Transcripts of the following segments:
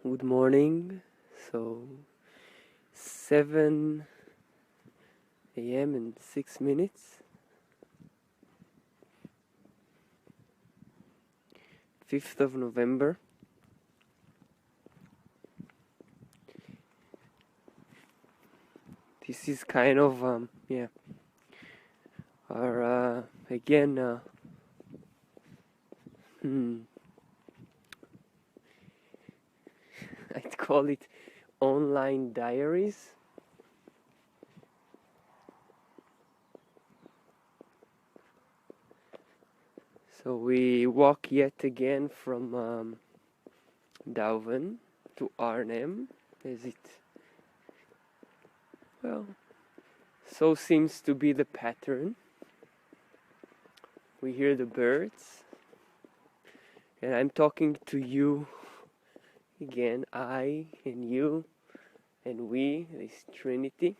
Good morning. So 7 a.m. and 6 minutes. 5th of November. This is kind of our again I'd call it online diaries. So we walk yet again from Dauven to Arnhem, as it so seems to be the pattern. We hear the birds, and I'm talking to you again, I and you and we, this Trinity.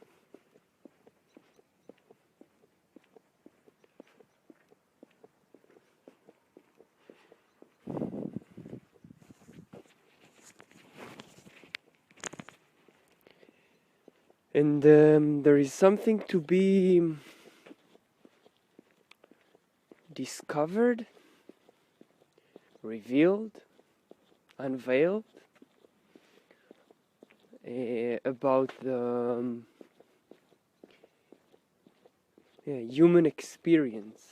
And there is something to be discovered, revealed, unveiled about the human experience.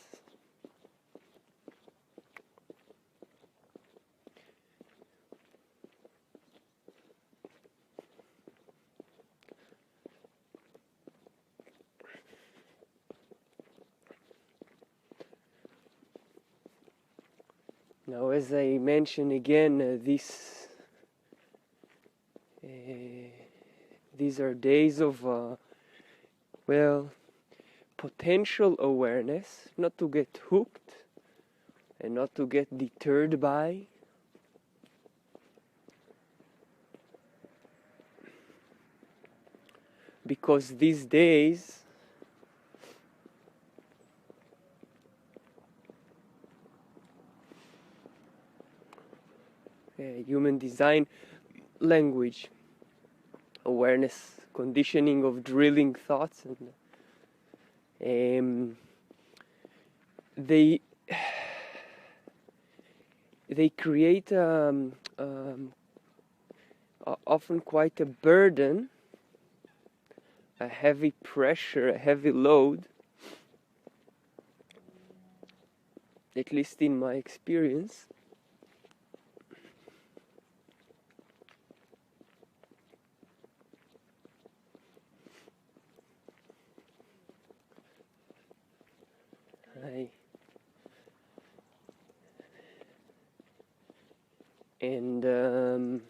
Now, as I mentioned again, these are days of potential awareness, not to get hooked and not to get deterred by. Because these days human design, language, awareness, conditioning of drilling thoughts, and they create often quite a burden, a heavy pressure, a heavy load, at least in my experience. And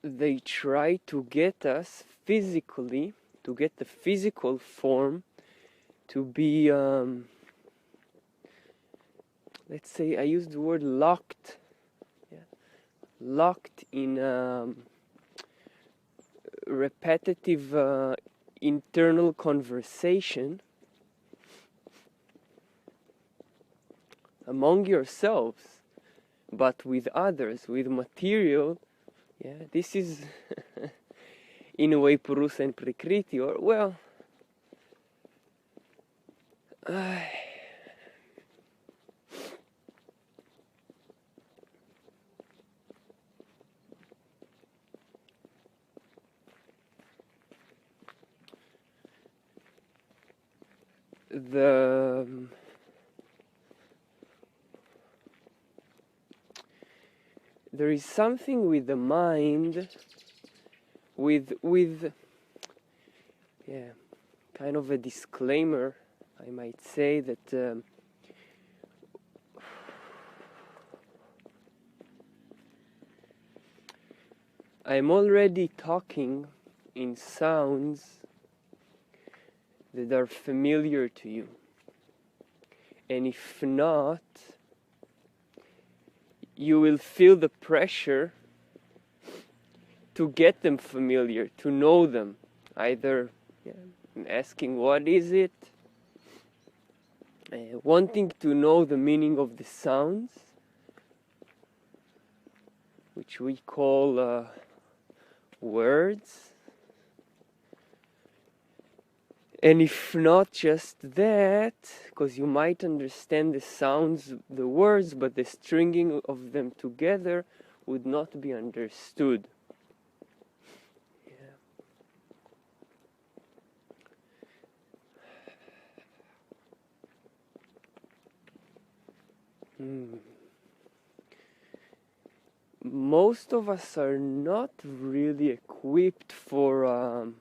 they try to get us physically, to get the physical form to be, let's say, I use the word locked, locked in repetitive internal conversation among yourselves, but with others, with material. This is in a way Purusa and Prakriti, or there is something with the mind, with kind of a disclaimer, I might say, that I'm already talking in sounds that are familiar to you, and if not, you will feel the pressure to get them familiar, to know them, either asking what is it, wanting to know the meaning of the sounds, which we call words. And if not just that, because you might understand the sounds, the words, but the stringing of them together would not be understood. Most of us are not really equipped for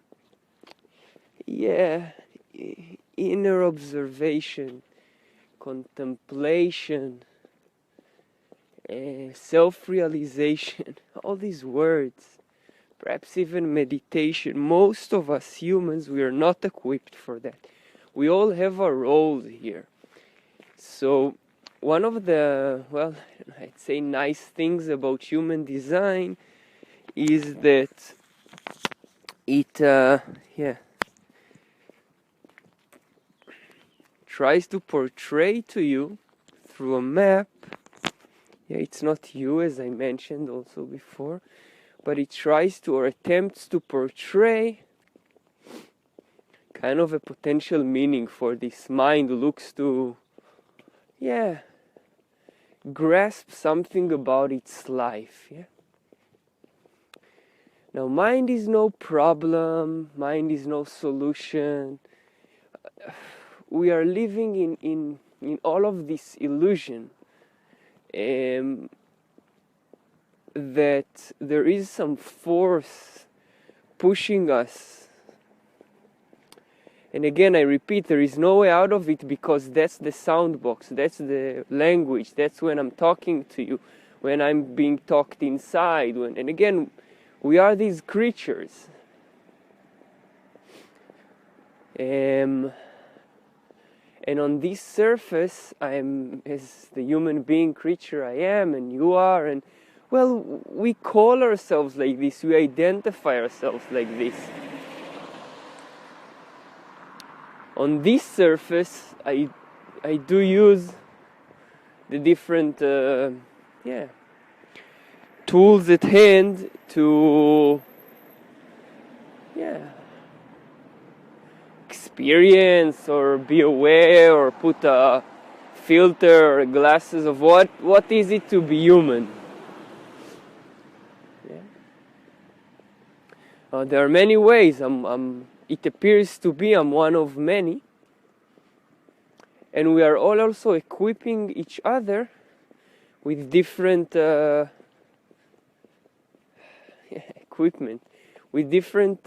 inner observation, contemplation, self-realization, all these words, perhaps even meditation. Most of us humans, we are not equipped for that. We all have our roles here. So one of the, well, I'd say nice things about human design is that it tries to portray to you through a map. It's not you, as I mentioned also before, but it tries to, or attempts to, portray kind of a potential meaning for this. Mind looks to grasp something about its life. Now, mind is no problem, mind is no solution. We are living in all of this illusion that there is some force pushing us. And again, I repeat, there is no way out of it, because that's the sound box, that's the language, that's when I'm talking to you, when I'm being talked inside. And again, we are these creatures. And on this surface, I am, as the human being creature I am, and you are, and well, we call ourselves like this, we identify ourselves like this. On this surface, I do use the different tools at hand to experience or be aware or put a filter or glasses of what is it to be human. There are many ways. It appears to be I'm one of many, and we are all also equipping each other with different equipment, with different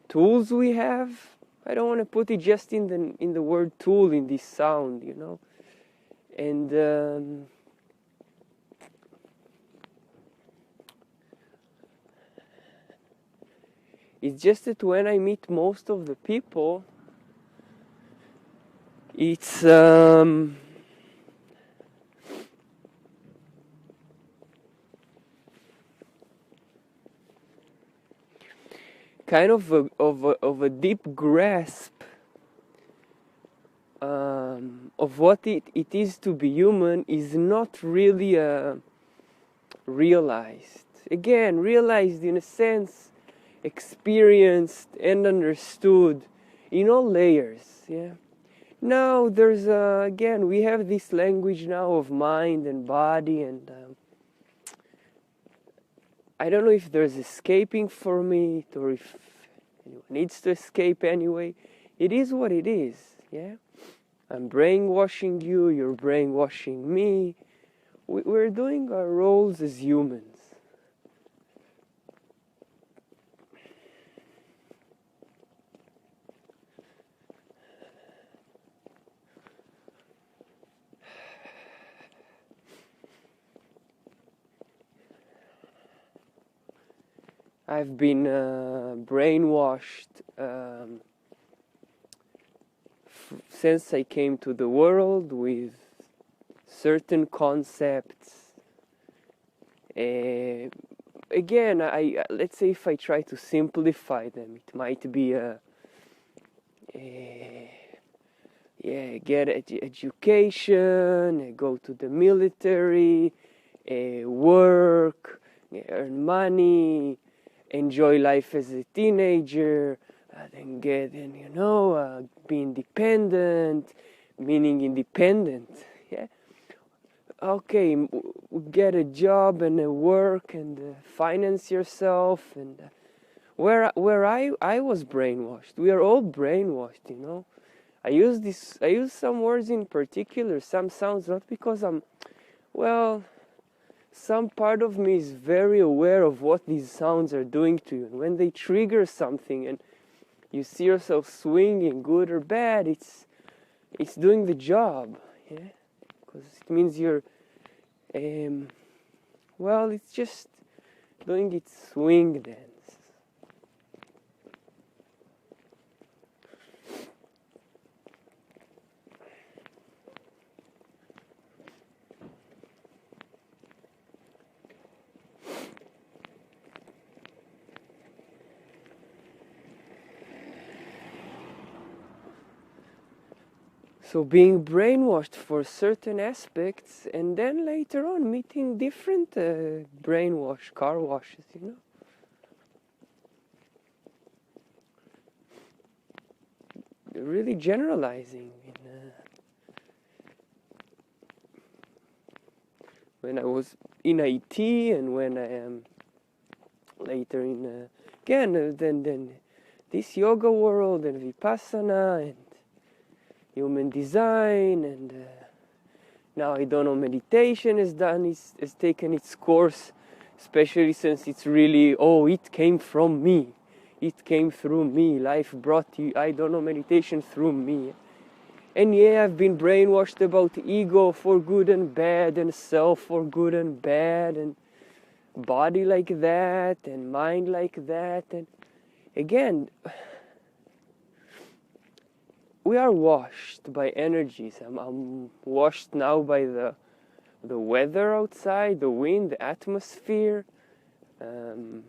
tools we have. I don't want to put it just in the word tool, in this sound, and it's just that when I meet most of the people, it's kind of a deep grasp of what it is to be human is not really realized. Again, realized in a sense, experienced and understood in all layers. Now there's again, we have this language now of mind and body, and I don't know if there's escaping from it or if anyone needs to escape anyway. It is what it is. I'm brainwashing you, you're brainwashing me. We're doing our roles as humans. I've been brainwashed since I came to the world with certain concepts. Again, let's say if I try to simplify them, it might be yeah, get education, go to the military, work, earn money, enjoy life as a teenager, then be independent, meaning independent. Yeah. Okay, get a job and a work and finance yourself. And where I was brainwashed. We are all brainwashed, you know. I use some words in particular, some sounds, not because some part of me is very aware of what these sounds are doing to you. And when they trigger something and you see yourself swinging, good or bad, it's doing the job, yeah? Because it means you're, it's just doing its swing dance. So being brainwashed for certain aspects, and then later on meeting different brainwash, car washes, you know. Really generalizing. When I was in IT, and when I am later in then this yoga world and Vipassana and human design, and now I don't know, meditation has taken its course, especially since it's really, it came from me, it came through me, life brought you, I don't know, meditation through me. And yeah, I've been brainwashed about ego for good and bad, and self for good and bad, and body like that, and mind like that. And again, we are washed by energies. I'm washed now by the weather outside, the wind, the atmosphere, by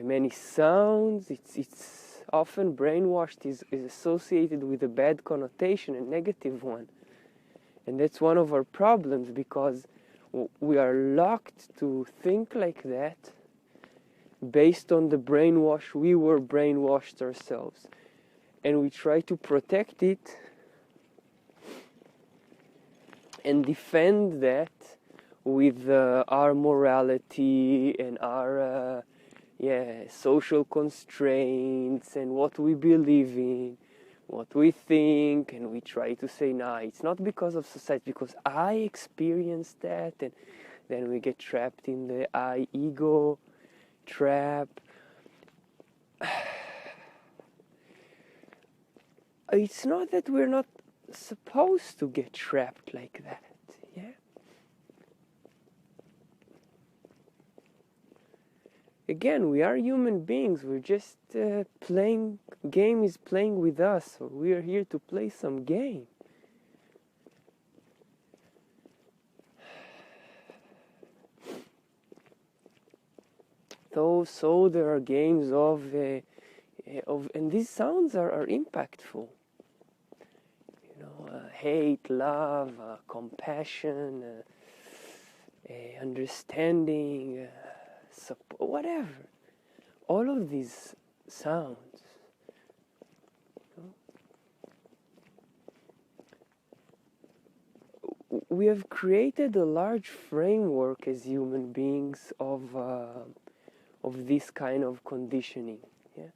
many sounds. It's often brainwashed is associated with a bad connotation, a negative one. And that's one of our problems, because we are locked to think like that based on the brainwash. We were brainwashed ourselves. And we try to protect it and defend that with our morality and our social constraints and what we believe in, what we think, and we try to say, nah, it's not because of society, because I experienced that. And then we get trapped in the I ego trap. It's not that we're not supposed to get trapped like that, yeah? Again, we are human beings. We're just playing, game is playing with us. So we are here to play some game. So there are games of and these sounds are impactful. You know, hate, love, compassion, understanding, whatever. All of these sounds. We have created a large framework as human beings of this kind of conditioning, yeah?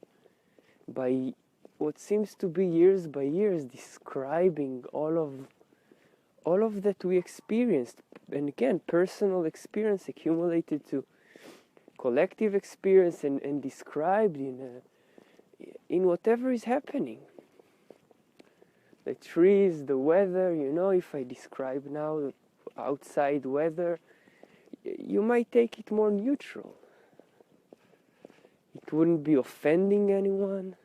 By what seems to be years by years describing all of that we experienced, and again, personal experience accumulated to collective experience and described in whatever is happening. The trees, the weather, you know, if I describe now outside weather, you might take it more neutral. It wouldn't be offending anyone.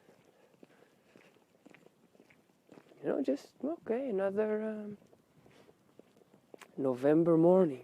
You know, just, okay, another November morning.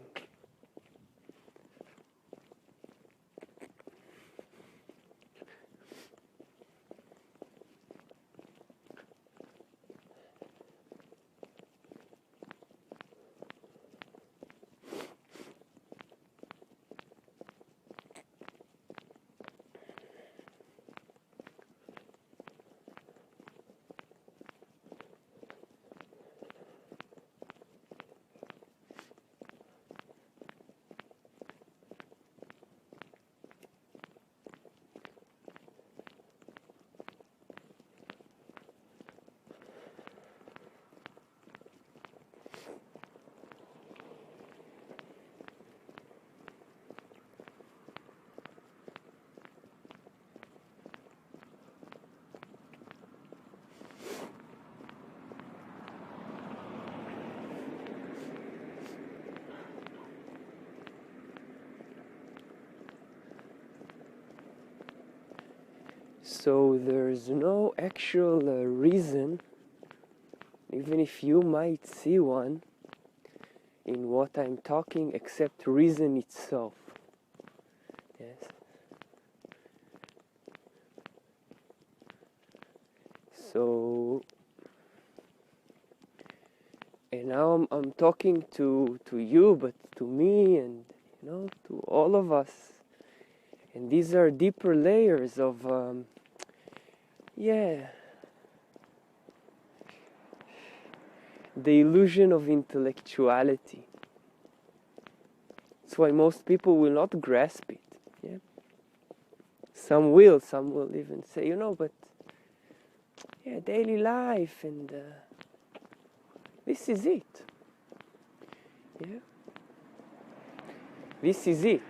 So there's no actual reason, even if you might see one, in what I'm talking, except reason itself. Yes. So, and now I'm talking to you, but to me, and to all of us. And these are deeper layers of the illusion of intellectuality. That's why most people will not grasp it. Yeah? Some will even say, but daily life, and this is it. Yeah? This is it.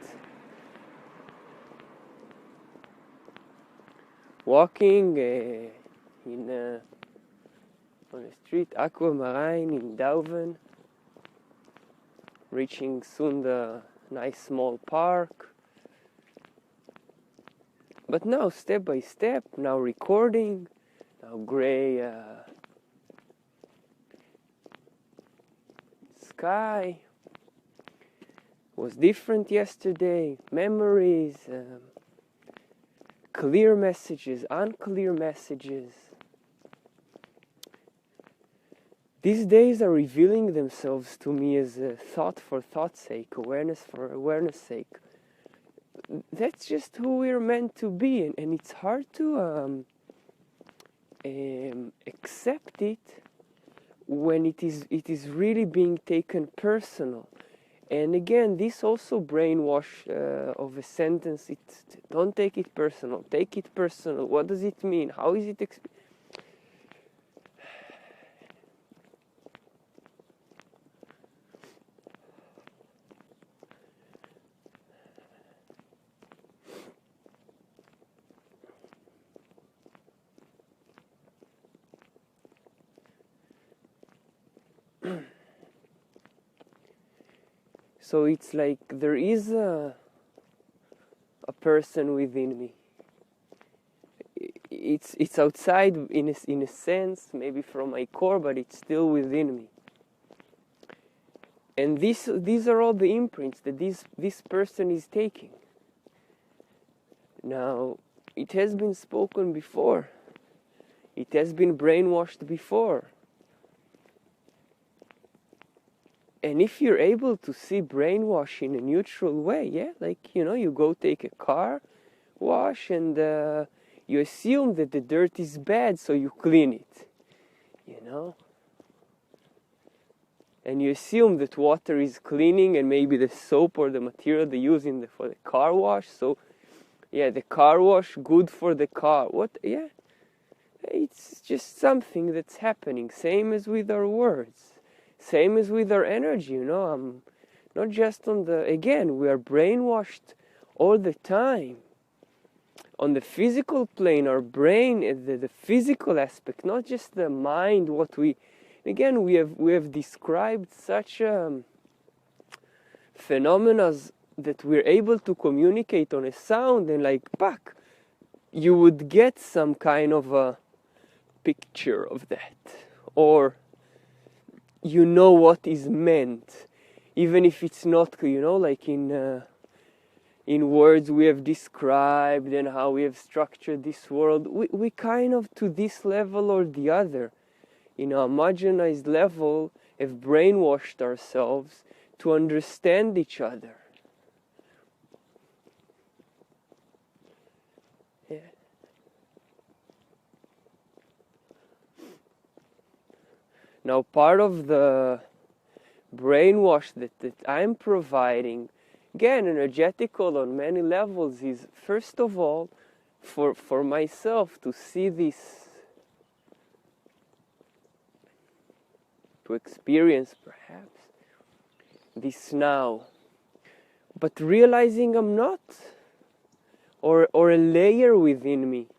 Walking on the street, Aquamarine in Dauven, reaching soon the nice small park. But now, step by step, now recording, now gray sky. Was different yesterday, memories, clear messages, unclear messages. These days are revealing themselves to me as a thought for thought's sake, awareness for awareness sake. That's just who we're meant to be, and it's hard to accept it when it is really being taken personal. And again, this also brainwash of a sentence. It's don't take it personal. Take it personal. What does it mean? How is it? So it's like there is a person within me. It's outside in a sense, maybe from my core, but it's still within me. And these are all the imprints that this person is taking. Now, it has been spoken before. It has been brainwashed before. And if you're able to see brainwash in a neutral way, like, you go take a car wash and you assume that the dirt is bad, so you clean it, And you assume that water is cleaning and maybe the soap or the material they use for the car wash, so, the car wash, good for the car. It's just something that's happening, same as with our words. Same as with our energy, I'm not just again, we are brainwashed all the time. On the physical plane, our brain, the physical aspect, not just the mind, again, we have described such phenomena that we're able to communicate on a sound, and like, you would get some kind of a picture of that. Or what is meant, even if it's not, like in words we have described and how we have structured this world. We kind of, to this level or the other, in a homogenized level, have brainwashed ourselves to understand each other. Now, part of the brainwash that I'm providing, again, energetical on many levels, is first of all, for myself to see this, to experience perhaps, this now. But realizing I'm not, or a layer within me,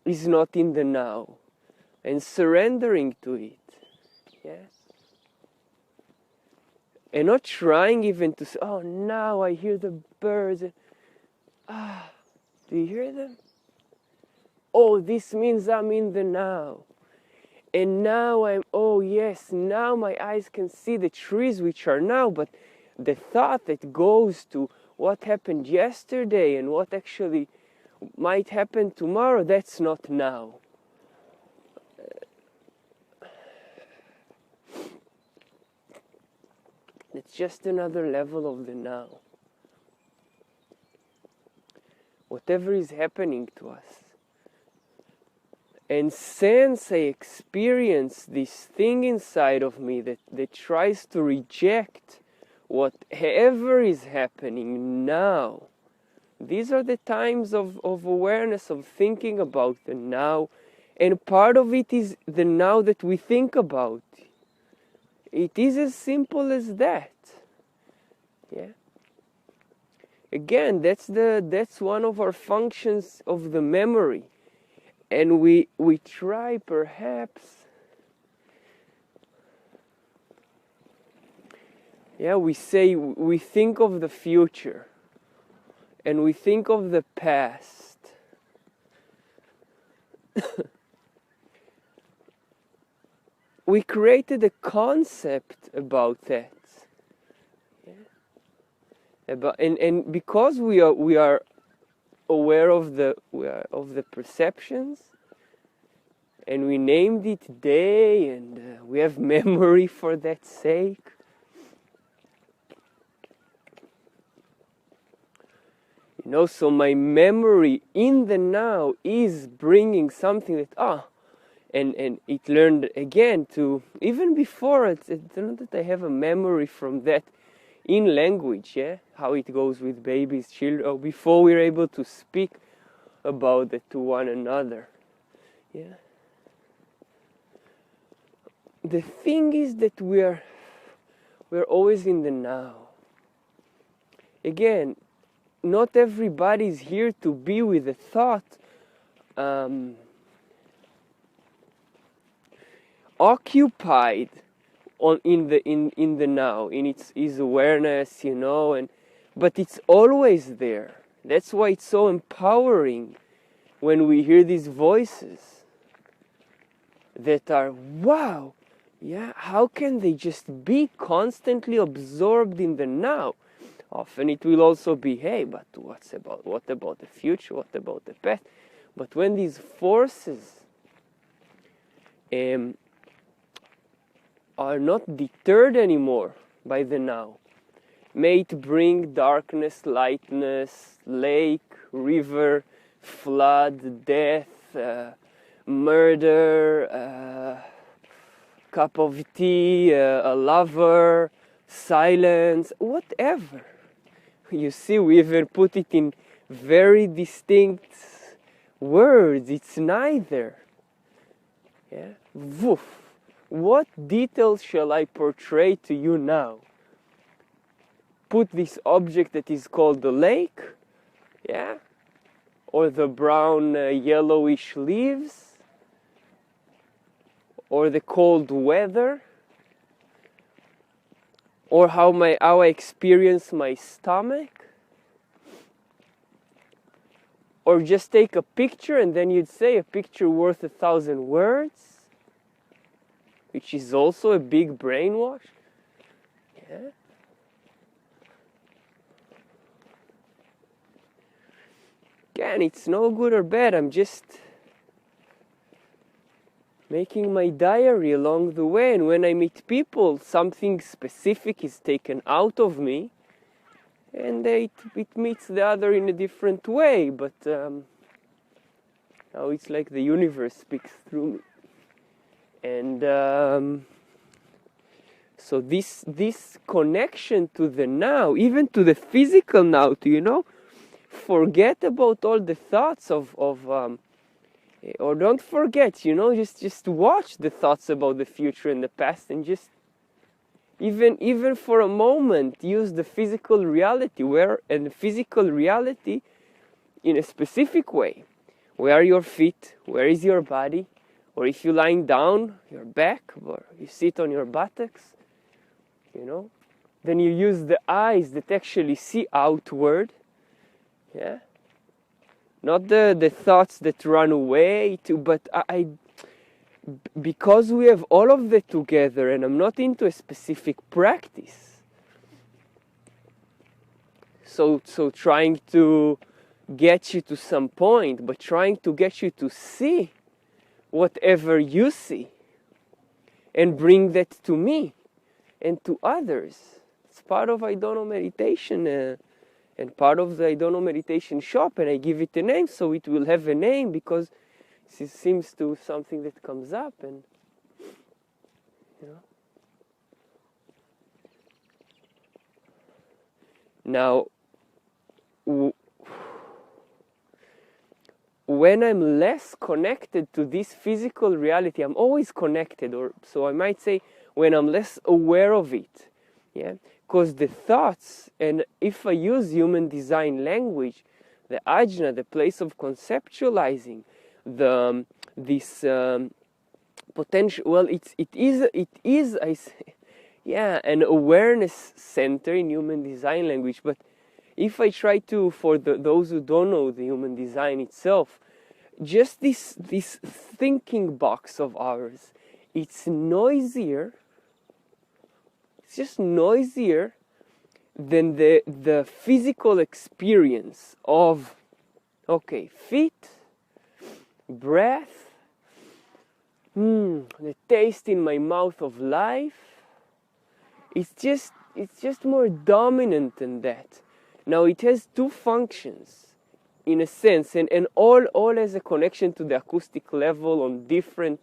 is not in the now. And surrendering to it, and not trying even to say, oh, now I hear the birds, Do you hear them? Oh, this means I'm in the now. And now oh yes, now my eyes can see the trees which are now, but the thought that goes to what happened yesterday and what actually might happen tomorrow, that's not now. It's just another level of the now. Whatever is happening to us. And since I experience this thing inside of me that tries to reject whatever is happening now, these are the times of awareness, of thinking about the now. And part of it is the now that we think about. It is as simple as that. Yeah. Again, that's one of our functions of the memory. And we try perhaps, we say we think of the future and we think of the past. We created a concept about that. And because we are aware of the perceptions, and we named it day, and we have memory for that sake. So my memory in the now is bringing something that and it learned again to, even before it's not that I have a memory from that in language, how it goes with babies, children, or before we're able to speak about it to one another. The thing is that we're always in the now. Again, not everybody is here to be with the thought occupied in the now, in its awareness, but it's always there. That's why it's so empowering when we hear these voices that are, wow, how can they just be constantly absorbed in the now? Often it will also be, hey, but what about the future? What about the past? But when these forces are not deterred anymore by the now, may it bring darkness, lightness, lake, river, flood, death, murder, cup of tea, a lover, silence, whatever. You see, we even put it in very distinct words. It's neither. Woof. What details shall I portray to you now? Put this object that is called the lake, or the brown yellowish leaves, or the cold weather, or how I experience my stomach, or just take a picture and then you'd say a picture worth 1,000 words, which is also a big brainwash. Again, it's no good or bad. I'm just making my diary along the way, and when I meet people, something specific is taken out of me, and it meets the other in a different way, but now it's like the universe speaks through me. And so this connection to the now, even to the physical now, to forget about all the thoughts or don't forget, just watch the thoughts about the future and the past, and just even for a moment use the physical reality, in a specific way. Where are your feet? Where is your body? Or if you're lying down, your back, or you sit on your buttocks, then you use the eyes that actually see outward, not the thoughts that run away to, but because we have all of that together, and I'm not into a specific practice. So trying to get you to some point, but trying to get you to see whatever you see and bring that to me and to others. It's part of I don't know meditation and part of the I don't know meditation shop, and I give it a name so it will have a name because it seems to something that comes up, and you know. Now, when I'm less connected to this physical reality, I'm always connected, or so I might say, when I'm less aware of it, yeah, because the thoughts, and if I use human design language, the ajna, the place of conceptualizing, this potential. Well, it is I say, yeah, an awareness center in human design language, but if I try to, for those who don't know the human design itself, just this thinking box of ours, it's noisier. It's just noisier than the physical experience of, okay, feet, breath, the taste in my mouth of life. It's just more dominant than that. Now it has two functions, in a sense, and all has a connection to the acoustic level on different,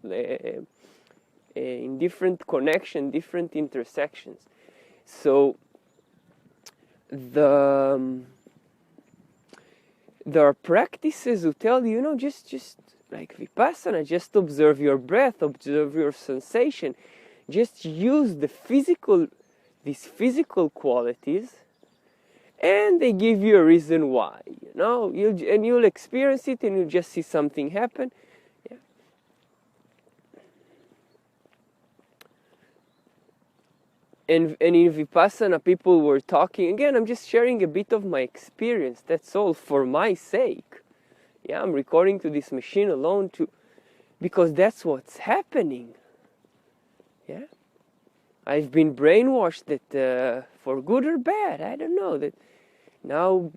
in different connection, different intersections. So there are practices who tell you, just like Vipassana, just observe your breath, observe your sensation, just use these physical qualities, and they give you a reason why, you'll experience it, and you'll just see something happen. Yeah. And in Vipassana, people were talking, again, I'm just sharing a bit of my experience, that's all, for my sake. Yeah, I'm recording to this machine alone because that's what's happening. Yeah. I've been brainwashed that for good or bad, I don't know, that now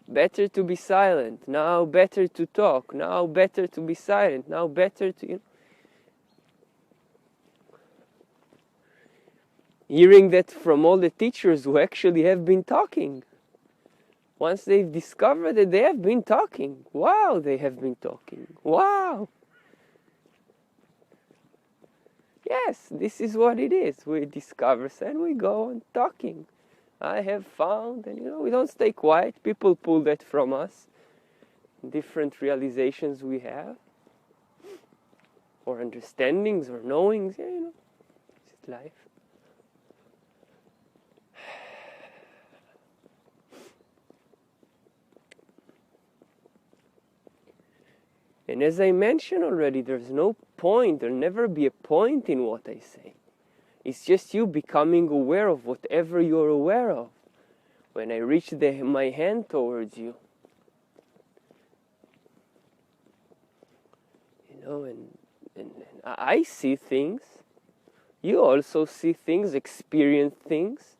better to be silent, now better to talk, now better to be silent, now better to, hearing that from all the teachers who actually have been talking. Once they've discovered that they have been talking, wow, they have been talking, wow. Yes, this is what it is. We discover and we go on talking. I have found, and we don't stay quiet. People pull that from us. Different realizations we have, or understandings, or knowings. Yeah, it's life. And as I mentioned already, there's no point. There'll never be a point in what I say. It's just you becoming aware of whatever you're aware of. When I reach my hand towards you, and I see things. You also see things, experience things.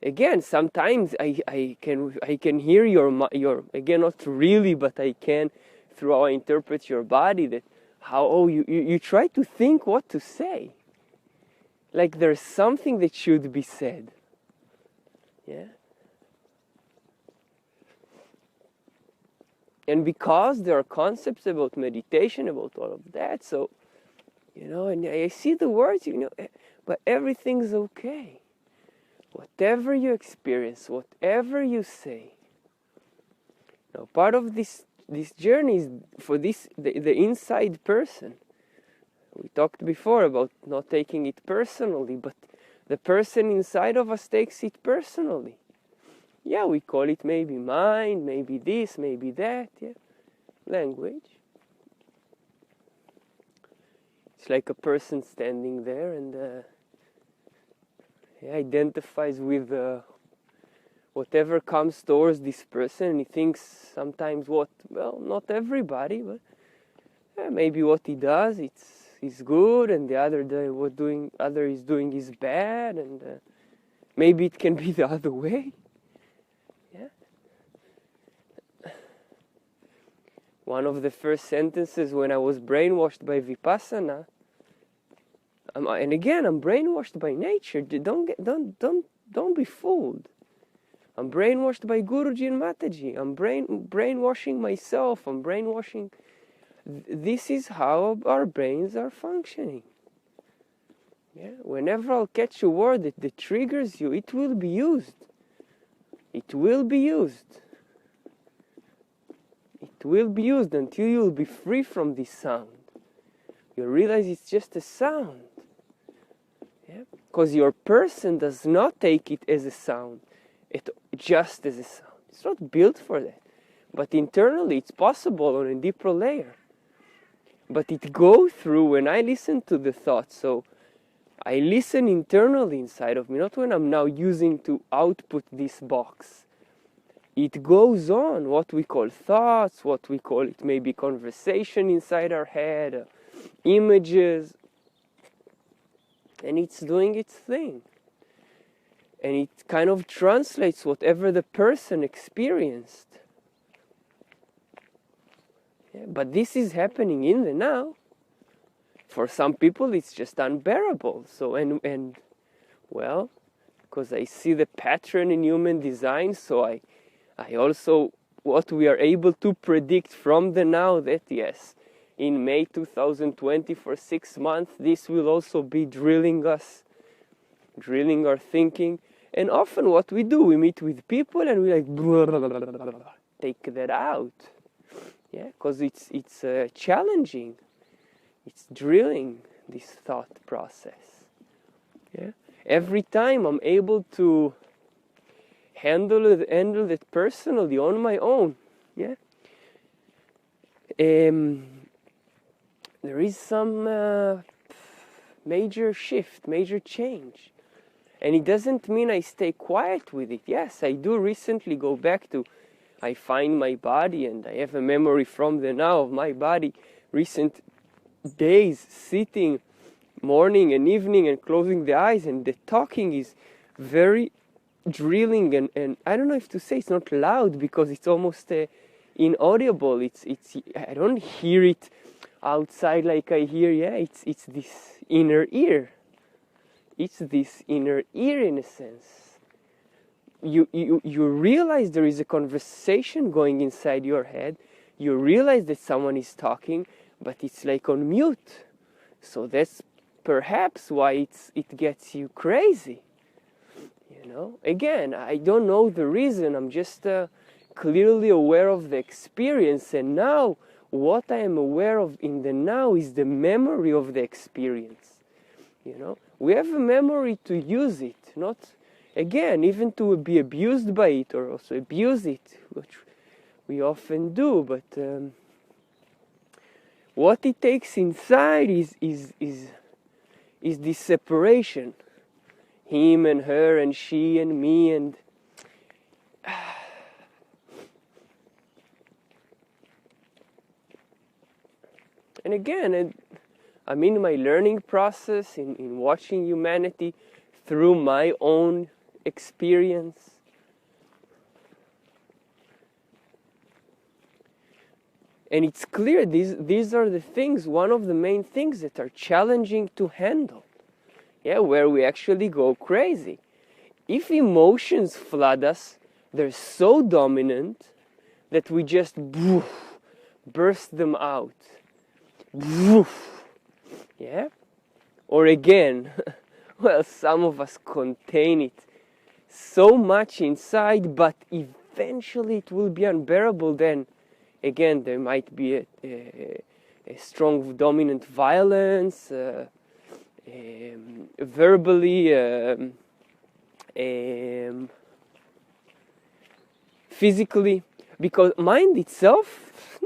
Again, sometimes I can hear your again, not really, but I can, through how I interpret your body, that how you try to think what to say. Like there's something that should be said. Yeah. And because there are concepts about meditation, about all of that, so, and I see the words, but everything's okay. Whatever you experience, whatever you say. Now, part of this journey is for the inside person. We talked before about not taking it personally, but the person inside of us takes it personally. Yeah, we call it maybe mind, maybe this, maybe that, yeah. Language. It's like a person standing there and identifies with whatever comes towards this person, and he thinks sometimes not everybody, but maybe what he does is good, and the other is doing is bad, and maybe it can be the other way. Yeah. One of the first sentences when I was brainwashed by Vipassana, and again I'm brainwashed by nature. Don't be fooled. I'm brainwashed by Guruji and Mataji. I'm brainwashing myself. I'm brainwashing. This is how our brains are functioning. Yeah? Whenever I'll catch a word that triggers you, it will be used. It will be used. It will be used until you'll be free from this sound. You realize it's just a sound. Yeah? Because your person does not take it as a sound. Just as a sound. It's not built for that. But internally it's possible on a deeper layer. But it goes through when I listen to the thoughts. So I listen internally inside of me, not when I'm now using to output this box. It goes on, what we call thoughts, what we call it maybe conversation inside our head, images, and it's doing its thing. And it kind of translates whatever the person experienced. Yeah, but this is happening in the now. For some people it's just unbearable. So well, because I see the pattern in human design, so I also, what we are able to predict from the now, that yes, in May 2020 for 6 months, this will also be drilling our thinking. And often what we do, we meet with people and we like, blah, blah, blah, blah, blah, blah, take that out. Yeah, because it's challenging. It's drilling this thought process. Yeah, every time I'm able to handle it personally on my own. Yeah, there is some major shift, major change, and it doesn't mean I stay quiet with it. Yes, I do recently go back to. I find my body, and I have a memory from the now of my body. Recent days sitting morning and evening and closing the eyes, and the talking is very drilling, and I don't know if to say it's not loud because it's almost inaudible. It's I don't hear it outside like I hear. Yeah, it's this inner ear. It's this inner ear in a sense. You realize there is a conversation going inside your head. You realize that someone is talking, but it's like on mute. So that's perhaps why it gets you crazy. You know, again, I don't know the reason. I'm just clearly aware of the experience, and now what I am aware of in the now is the memory of the experience. You know, we have a memory to use it, not again even to be abused by it or also abuse it, which we often do. But what it takes inside is this separation. Him and her and she and me and again, I'm in my learning process in watching humanity through my own experience. And it's clear these are the things, one of the main things that are challenging to handle. Yeah, where we actually go crazy. If emotions flood us, they're so dominant that we just burst them out. Yeah? Or again, well, some of us contain it so much inside, but eventually it will be unbearable. Then again, there might be a strong dominant violence, verbally, physically, because mind itself,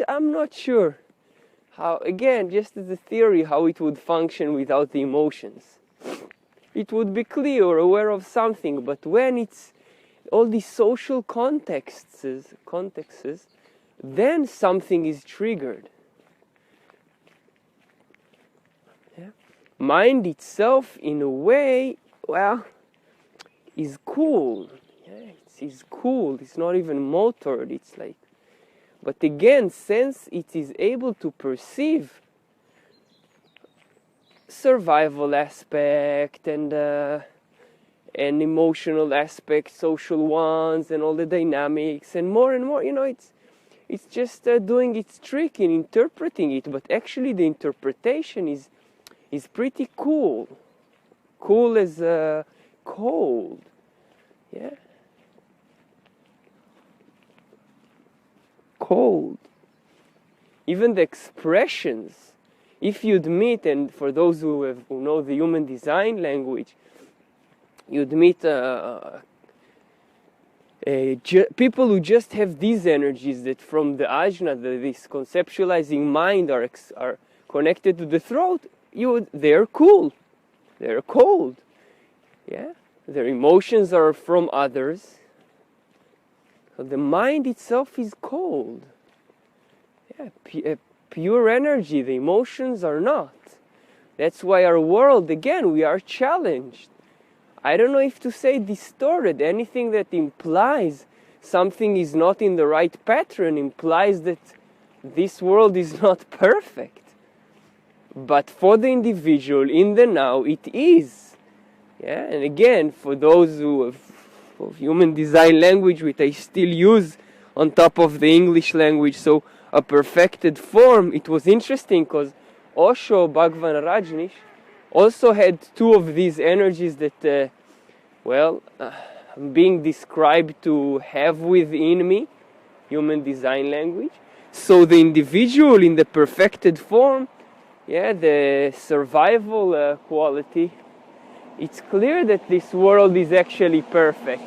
I'm not sure how, again, just as a theory, how it would function without the emotions. It would be clear or aware of something, but when it's all these social contexts, then something is triggered. Yeah? Mind itself, in a way, well, is cool. Yeah, it's cool. It's not even motored. It's like, but again, since it is able to perceive survival aspect and emotional aspect, social ones, and all the dynamics, and more, it's just doing its trick in interpreting it. But actually, the interpretation is pretty cool. Cool as cold. Yeah. Cold. Even the expressions, if you'd meet, and for those who know the human design language, you'd meet people who just have these energies that from the ajna, this conceptualizing mind, are connected to the throat. They're cool. They're cold. Yeah, their emotions are from others. So the mind itself is cold. Yeah, pure energy. The emotions are not. That's why our world, again, we are challenged. I don't know if to say distorted. Anything that implies something is not in the right pattern implies that this world is not perfect. But for the individual, in the now, it is. Yeah, and again, for those who have of human design language, which I still use on top of the English language, so a perfected form, it was interesting because Osho Bhagwan Rajneesh also had two of these energies that, being described to have within me, human design language. So the individual in the perfected form, yeah, the survival quality, it's clear that this world is actually perfect.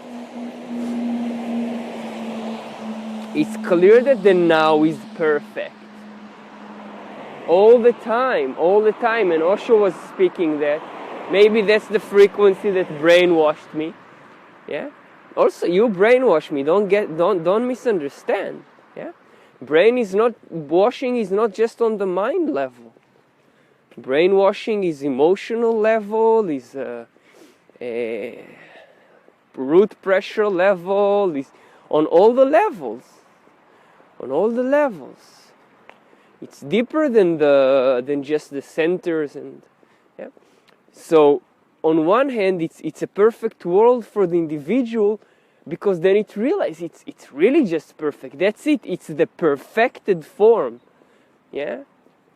It's clear that the now is perfect. All the time. And Osho was speaking that. Maybe that's the frequency that brainwashed me. Yeah? Also, you brainwash me. Don't misunderstand. Yeah? Washing is not just on the mind level. Brainwashing is emotional level, is root pressure level, is on all the levels. On all the levels. It's deeper than just the centers, and yeah. So on one hand, it's a perfect world for the individual, because then it realizes it's really just perfect. That's it. It's the perfected form. Yeah.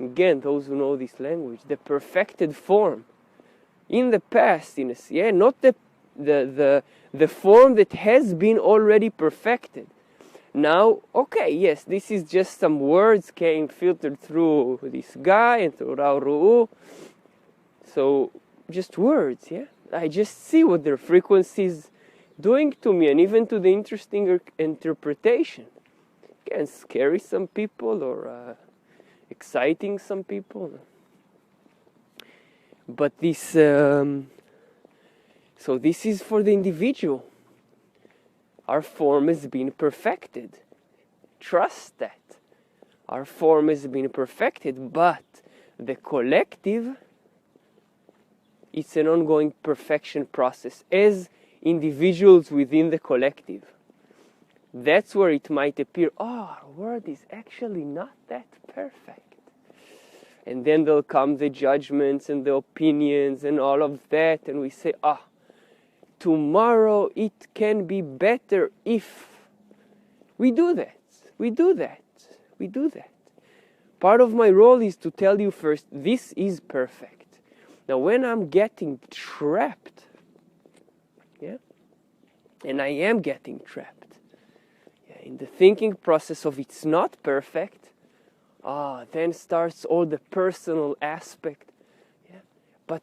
Again, those who know this language, the perfected form. In the past, not the form that has been already perfected. Now, okay, yes, this is just some words came filtered through this guy and through Rao Ru'u. So, just words, yeah? I just see what their frequency is doing to me, and even to the interesting interpretation. Can scary some people or exciting some people. But this, so this is for the individual. Our form has been perfected. Trust that. Our form has been perfected, but the collective, it's an ongoing perfection process as individuals within the collective. That's where it might appear, our world is actually not that perfect. And then there'll come the judgments and the opinions and all of that, and we say, tomorrow it can be better if. We do that. Part of my role is to tell you first, this is perfect. Now when I'm getting trapped, yeah, and I am getting trapped, in the thinking process of it's not perfect, then starts all the personal aspect. Yeah, but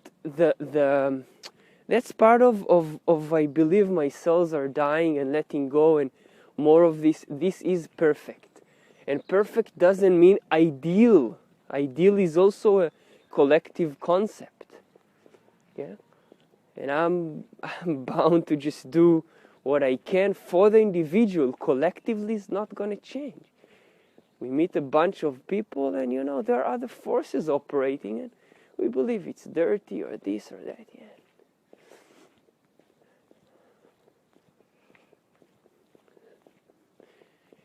that's part of I believe my cells are dying and letting go, and more of this. This is perfect, and perfect doesn't mean ideal. Ideal is also a collective concept. Yeah, and I'm bound to just do what I can for the individual collectively is not going to change. We meet a bunch of people and, you know, there are other forces operating and we believe it's dirty or this or that. Yeah.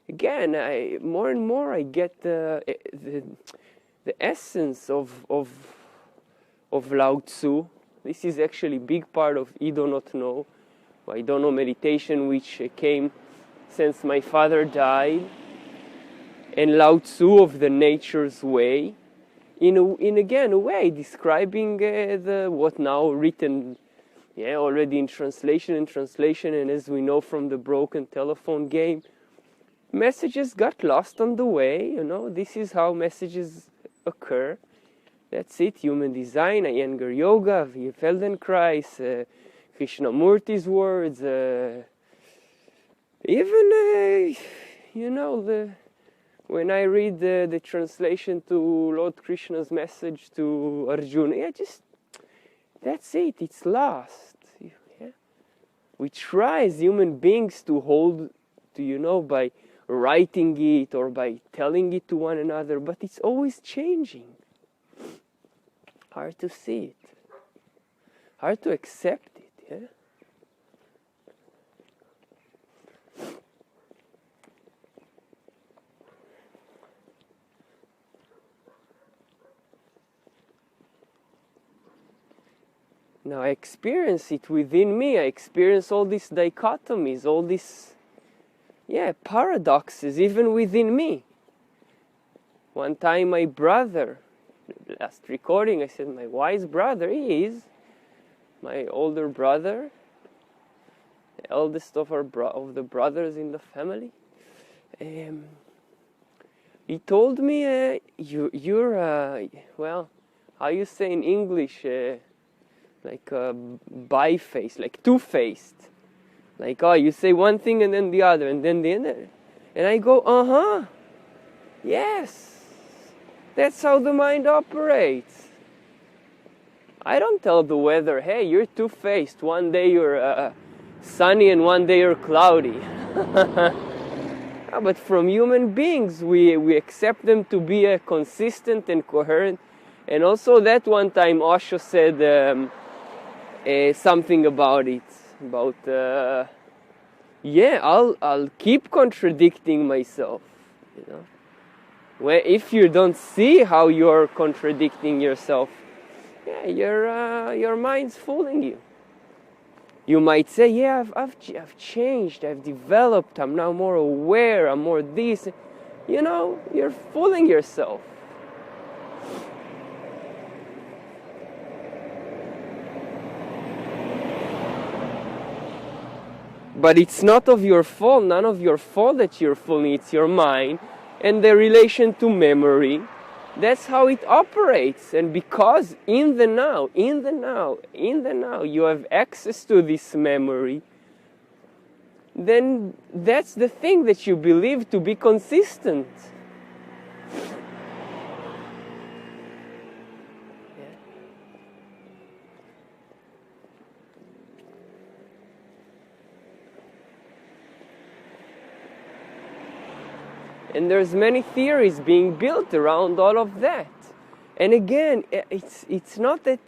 Again, more and more I get the essence of Lao Tzu. This is actually a big part of I Do Not Know. I Don't Know meditation, which came since my father died. And Lao Tzu of the Nature's Way, in again a way describing what now written, already in translation and as we know from the broken telephone game, messages got lost on the way. You know, this is how messages occur. That's it. Human Design, Iyengar Yoga, V. Feldenkrais, Krishnamurti's words, even when I read the translation to Lord Krishna's message to Arjuna, that's it, it's lost. Yeah? We try as human beings to hold to, by writing it or by telling it to one another, but it's always changing. Hard to see it. Hard to accept it, yeah? Now I experience it within me. I experience all these dichotomies, all these, paradoxes, even within me. One time my brother, last recording, I said my wise brother is my older brother, the eldest of the brothers in the family. He told me, you're how you say in English, like bi-faced, like two-faced. Like, you say one thing and then the other, and then the other. And I go, yes, that's how the mind operates. I don't tell the weather, hey, you're two-faced. One day you're sunny and one day you're cloudy. But from human beings, we accept them to be consistent and coherent. And also that one time Osho said something about it. About, I'll keep contradicting myself, if you don't see how you're contradicting yourself, your mind's fooling you. You might say, I've changed, I've developed, I'm now more aware, I'm more this. You're fooling yourself. But it's not of your fault, none of your fault that you're fooling, it's your mind and the relation to memory. That's how it operates. And because in the now, you have access to this memory, then that's the thing that you believe to be consistent. And there's many theories being built around all of that. And again, it's not that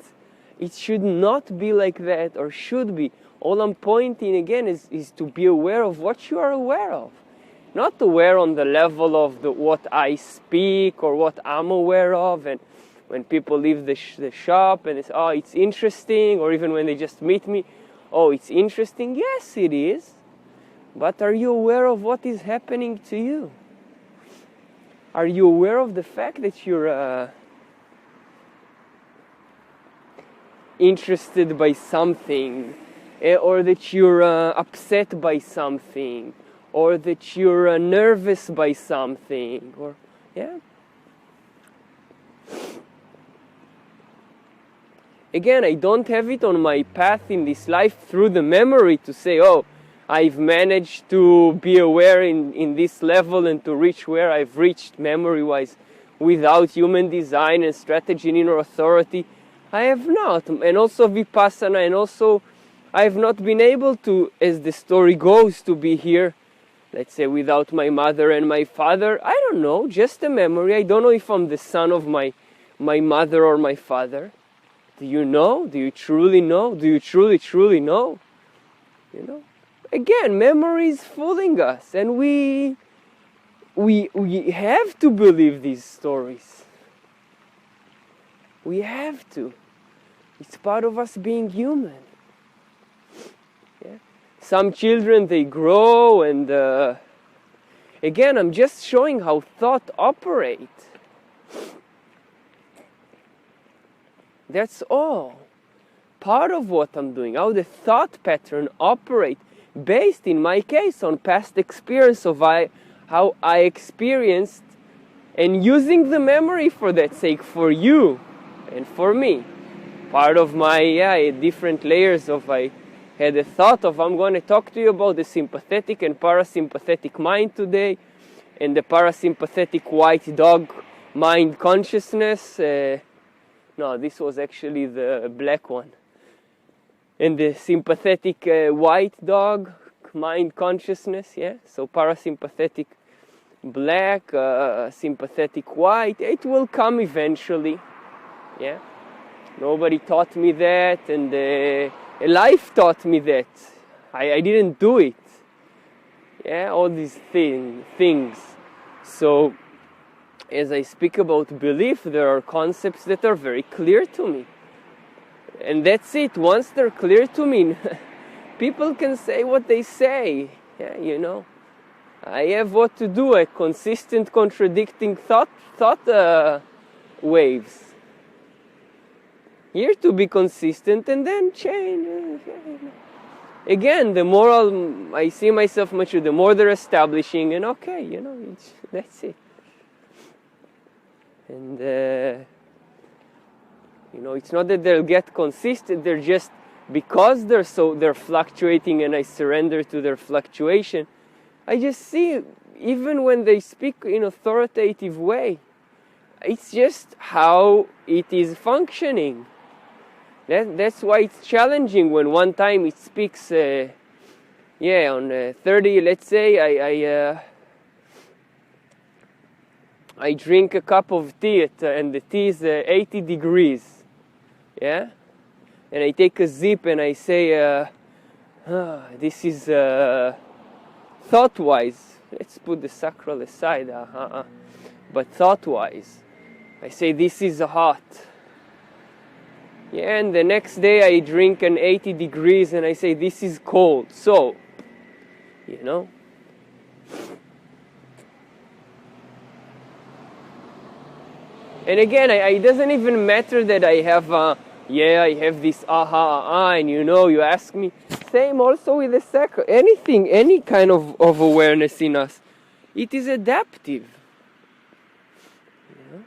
it should not be like that or should be. All I'm pointing again is to be aware of what you are aware of. Not aware on the level of what I speak or what I'm aware of. And when people leave the shop and it's, it's interesting. Or even when they just meet me, it's interesting. Yes, it is. But are you aware of what is happening to you? Are you aware of the fact that you're interested by something, or that you're upset by something, or that you're nervous by something, or Again, I don't have it on my path in this life through the memory to say, I've managed to be aware in this level and to reach where I've reached memory-wise without human design and strategy and inner authority. I have not. And also Vipassana and also I have not been able to, as the story goes, to be here, let's say, without my mother and my father. I don't know, just a memory. I don't know if I'm the son of my mother or my father. Do you know? Do you truly know? Do you truly know? You know? Again, memory is fooling us, and we have to believe these stories. We have to. It's part of us being human. Yeah? Some children, they grow, and again, I'm just showing how thought operates. That's all. Part of what I'm doing, how the thought pattern operates, based in my case on past experience of how I experienced, and using the memory for that sake, for you and for me. Part of my different layers of I had a thought of, I'm going to talk to you about the sympathetic and parasympathetic mind today, and the parasympathetic white dog mind consciousness. No, this was actually the black one. And the sympathetic white dog mind consciousness, yeah? So parasympathetic black, sympathetic white, it will come eventually, yeah? Nobody taught me that, and life taught me that. I didn't do it. Yeah, all these things. So, as I speak about belief, there are concepts that are very clear to me. And that's it. Once they're clear to me, people can say what they say. Yeah, you know. I have what to do, a consistent contradicting thought waves. Here to be consistent and then change. Again, the more I see myself mature, the more they're establishing, and okay, you know, that's it. And you know, it's not that they'll get consistent, they're just, because they're fluctuating and I surrender to their fluctuation, I just see, even when they speak in authoritative way, it's just how it is functioning. That's why it's challenging when one time it speaks, on 30, let's say, I drink a cup of tea and the tea is 80 degrees, yeah? And I take a sip and I say, this is thought-wise. Let's put the sacral aside, but thought-wise. I say, this is hot. Yeah, and the next day I drink an 80 degrees and I say, this is cold. So, you know. And again, it doesn't even matter that I have, I have this and you know, you ask me. Same also with the sacral. Anything, any kind of awareness in us, it is adaptive. You know?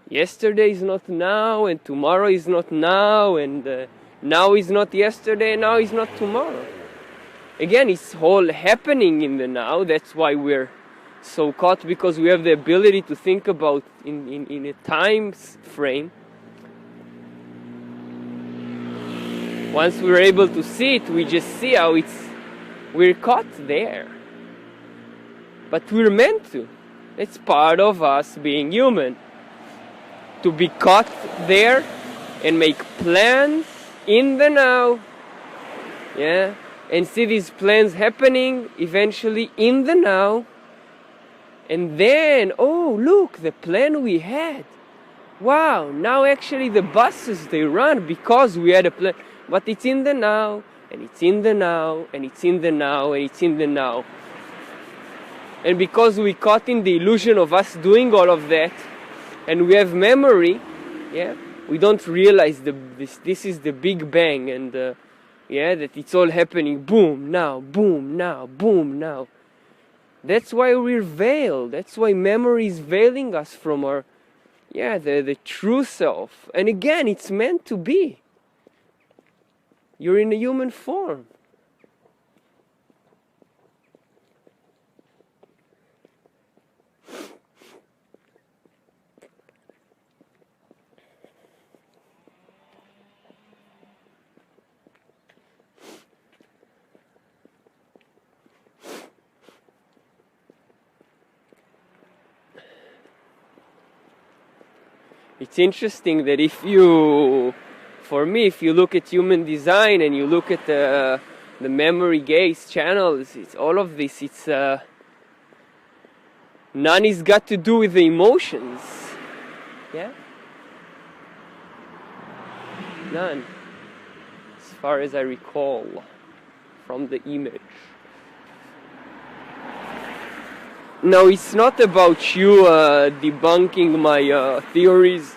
Yesterday is not now, and tomorrow is not now, and now is not yesterday, and now is not tomorrow. Again, it's all happening in the now. That's why we're so caught, because we have the ability to think about in a time frame. Once we're able to see it, we just see how we're caught there. But we're meant to. It's part of us being human. To be caught there and make plans in the now. Yeah. And see these plans happening eventually in the now. And then, oh, look, the plan we had. Wow, now actually the buses, they run because we had a plan. But it's in the now, and it's in the now, and it's in the now, and it's in the now. And because we caught in the illusion of us doing all of that, and we have memory, yeah, we don't realize this is the Big Bang, and that it's all happening, boom, now, boom, now, boom, now. That's why we're veiled. That's why memory is veiling us from our, the true self. And again, it's meant to be. You're in a human form. It's interesting that for me, if you look at human design and you look at the memory gaze channels, it's all of this. It's none is got to do with the emotions. Yeah? None. As far as I recall from the image. No, it's not about you debunking my theories.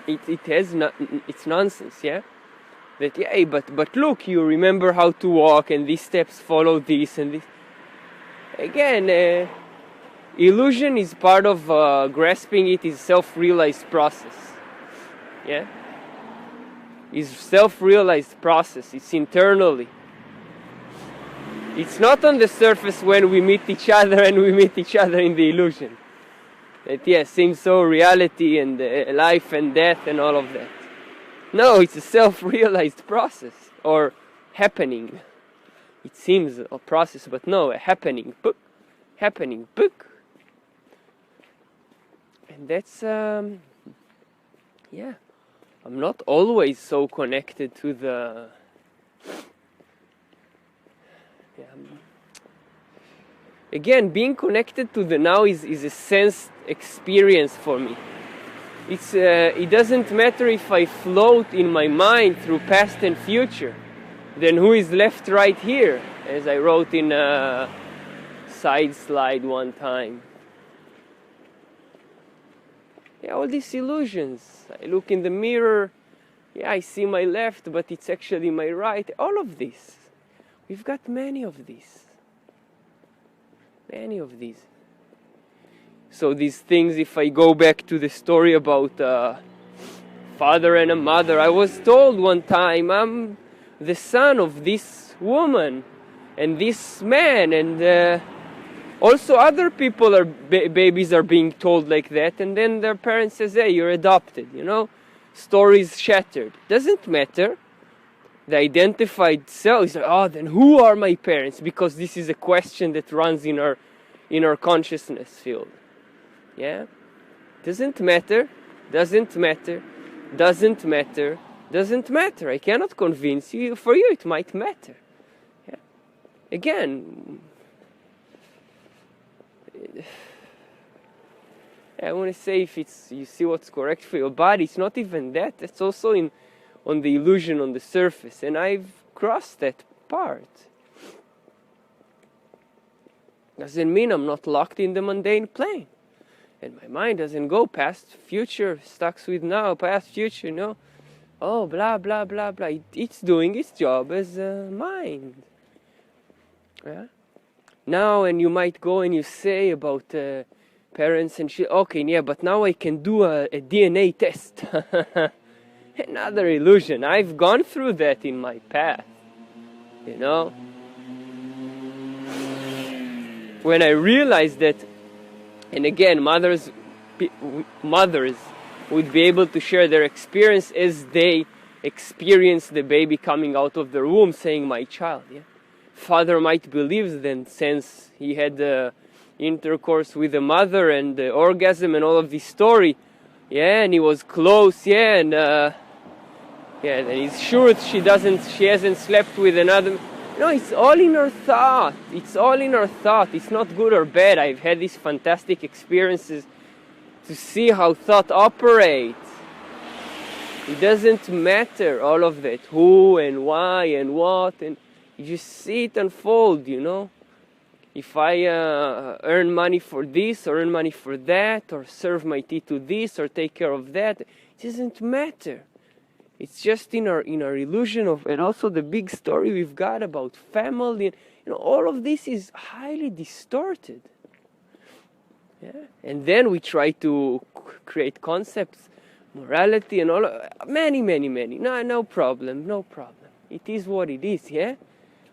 It's nonsense, yeah? That, yeah, but look, you remember how to walk and these steps follow this and this. Again, illusion is part of grasping it is self-realized process. Yeah? It's self-realized process. It's internally. It's not on the surface when we meet each other and we meet each other in the illusion. That, yes, seems so reality and life and death and all of that. No, it's a self-realized process or happening. It seems a process, but no, a happening. Book, happening. Book. And that's, yeah. I'm not always so connected to the... Yeah. Again, being connected to the now is a sensed experience for me. It doesn't matter if I float in my mind through past and future. Then who is left right here? As I wrote in a side slide one time. Yeah, all these illusions. I look in the mirror. Yeah, I see my left, but it's actually my right. All of this. We've got many of these. Many of these. So these things, if I go back to the story about a father and a mother, I was told one time, I'm the son of this woman and this man, and also other people babies are being told like that, and then their parents says, hey, you're adopted, you know, stories shattered. Doesn't matter. The identified self is like, oh, then who are my parents? Because this is a question that runs in our consciousness field. Yeah? Doesn't matter. Doesn't matter. Doesn't matter. Doesn't matter. I cannot convince you. For you, it might matter. Yeah? Again, I want to say if it's you see what's correct for your body, it's not even that. It's also on the illusion on the surface, and I've crossed that part. Doesn't mean I'm not locked in the mundane plane, and my mind doesn't go past future, stuck with now, past future, no. Oh, blah blah blah blah. It's doing its job as a mind. Yeah. Now, and you might go and you say about parents and shit. Okay, yeah, but now I can do a DNA test. Another illusion. I've gone through that in my path, you know. When I realized that, and again, mothers would be able to share their experience as they experience the baby coming out of their womb, saying, my child, yeah. Father might believe then, since he had the intercourse with the mother and the orgasm and all of this story, yeah, and he was close, yeah, and yeah, and he's sure she hasn't slept with another. No, it's all in her thought. It's all in her thought. It's not good or bad. I've had these fantastic experiences to see how thought operates. It doesn't matter, all of that, who and why and what, and you just see it unfold, you know. If I earn money for this or earn money for that or serve my tea to this or take care of that, it doesn't matter. It's just in our illusion of, and also the big story we've got about family, and you know, all of this is highly distorted. Yeah? And then we try to create concepts, morality and all, many. No problem. It is what it is, yeah?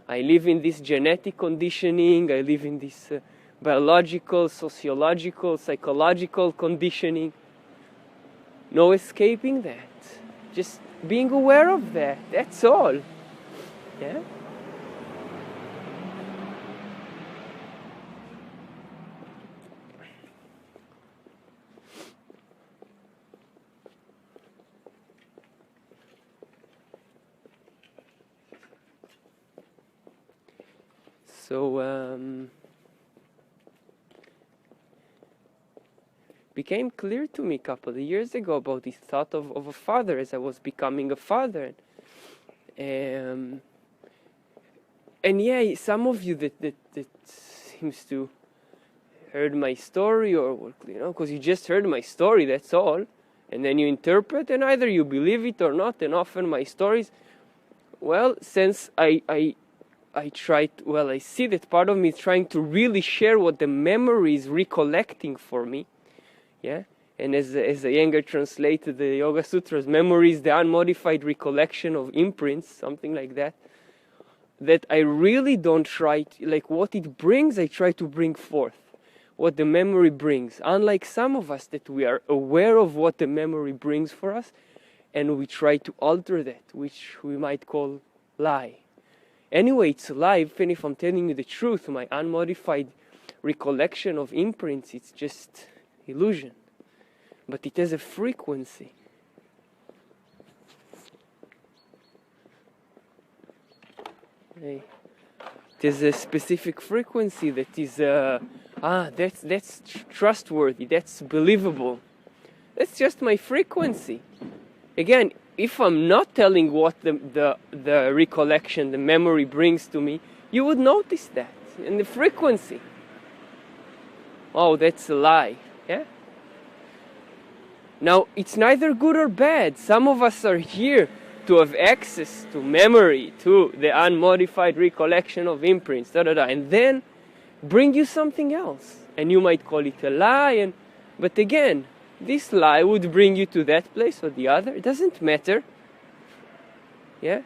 I live in this genetic conditioning, I live in this biological, sociological, psychological conditioning. No escaping that. Just being aware of that, that's all. Yeah? So became clear to me a couple of years ago about this thought of a father as I was becoming a father. And yeah, some of you that seems to heard my story, or because you just heard my story, that's all, and then you interpret, and either you believe it or not. And often my stories, well, since I see that part of me is trying to really share what the memory is recollecting for me, yeah. And as Iyengar translated the Yoga Sutras, memory is the unmodified recollection of imprints, something like that. That I really don't try to, like what it brings, I try to bring forth. What the memory brings. Unlike some of us that we are aware of what the memory brings for us, and we try to alter that, which we might call lie. Anyway, it's a lie, even if I'm telling you the truth, my unmodified recollection of imprints, it's just illusion. But it has a frequency. There's a specific frequency that is, that's trustworthy, that's believable. That's just my frequency. Again, if I'm not telling what the recollection, the memory brings to me, you would notice that in the frequency. Oh, that's a lie. Yeah? Now, it's neither good or bad. Some of us are here to have access to memory, to the unmodified recollection of imprints, and then bring you something else. And you might call it a lie, but again, this lie would bring you to that place or the other. It doesn't matter. Yeah?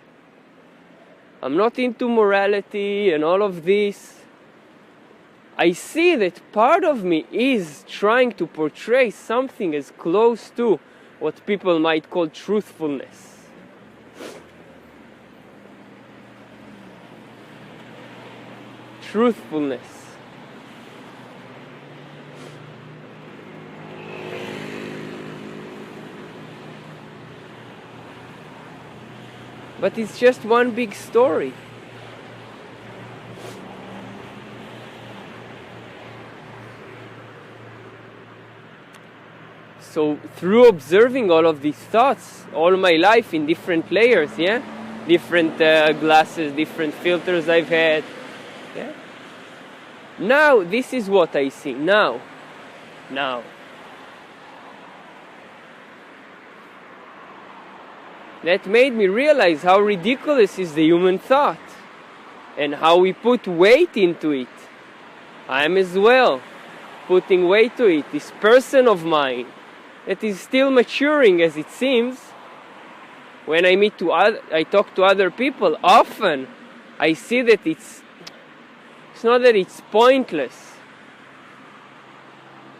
I'm not into morality and all of this. I see that part of me is trying to portray something as close to what people might call truthfulness. Truthfulness. But it's just one big story. So through observing all of these thoughts all my life in different layers, yeah, different glasses, different filters I've had, yeah. Now this is what I see. Now. That made me realize how ridiculous is the human thought and how we put weight into it. I am as well putting weight to it. This person of mine that is still maturing as it seems. When I talk to other people, often I see that it's not that it's pointless.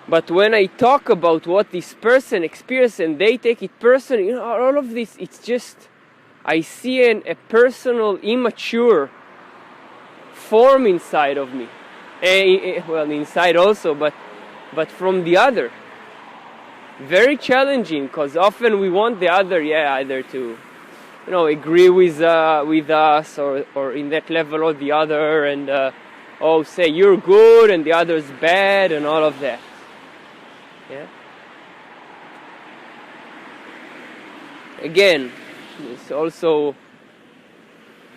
But when I talk about what this person experienced and they take it personally, all of this, it's just, I see a personal, immature form inside of me. Well, inside also, but from the other. Very challenging, because often we want the other, either to, agree with us or in that level or the other, and say you're good and the other's bad and all of that. Yeah. Again, it's also,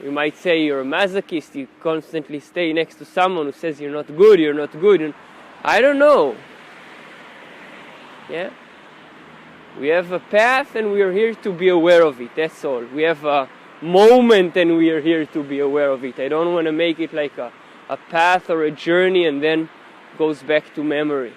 you might say you're a masochist, you constantly stay next to someone who says you're not good, and I don't know. Yeah? We have a path and we are here to be aware of it, that's all. We have a moment and we are here to be aware of it. I don't want to make it like a path or a journey and then goes back to memory.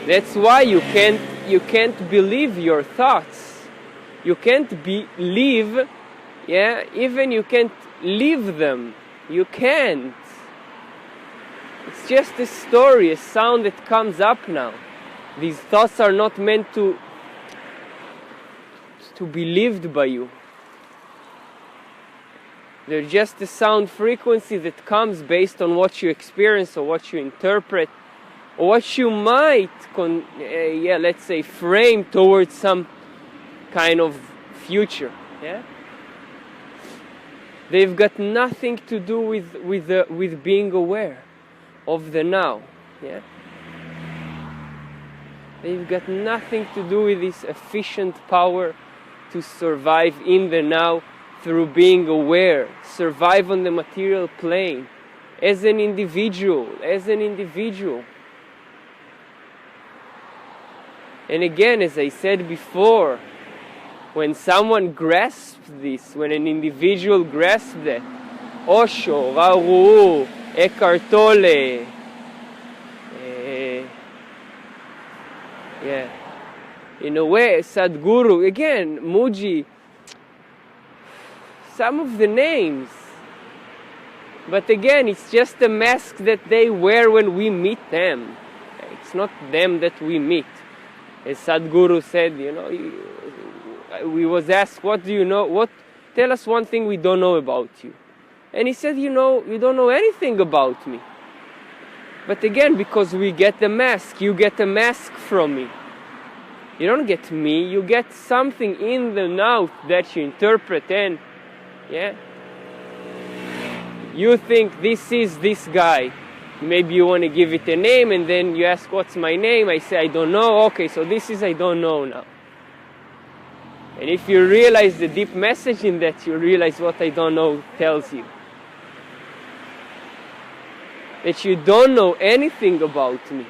That's why you can't believe your thoughts. You can't believe, even you can't live them. You can't. It's just a story, a sound that comes up now. These thoughts are not meant to be lived by you. They're just a sound frequency that comes based on what you experience or what you interpret or what you might, let's say, frame towards some kind of future. Yeah, they've got nothing to do with being aware of the now. Yeah, they've got nothing to do with this efficient power to survive in the now through being aware, survive on the material plane as an individual. And again, as I said before, when someone grasps this, when an individual grasps that, Osho, Rauru, Eckhart Tolle, in a way, Sadhguru, again, Mooji, some of the names. But again, it's just a mask that they wear when we meet them. It's not them that we meet. As Sadhguru said, we was asked, what do you know? Tell us one thing we don't know about you. And he said, you don't know anything about me. But again, because we get the mask, you get a mask from me. You don't get me, you get something in the now that you interpret and, you think this is this guy. Maybe you want to give it a name and then you ask, what's my name? I say, I don't know. Okay, so this is I don't know now. And if you realize the deep message in that, you realize what I don't know tells you. That you don't know anything about me.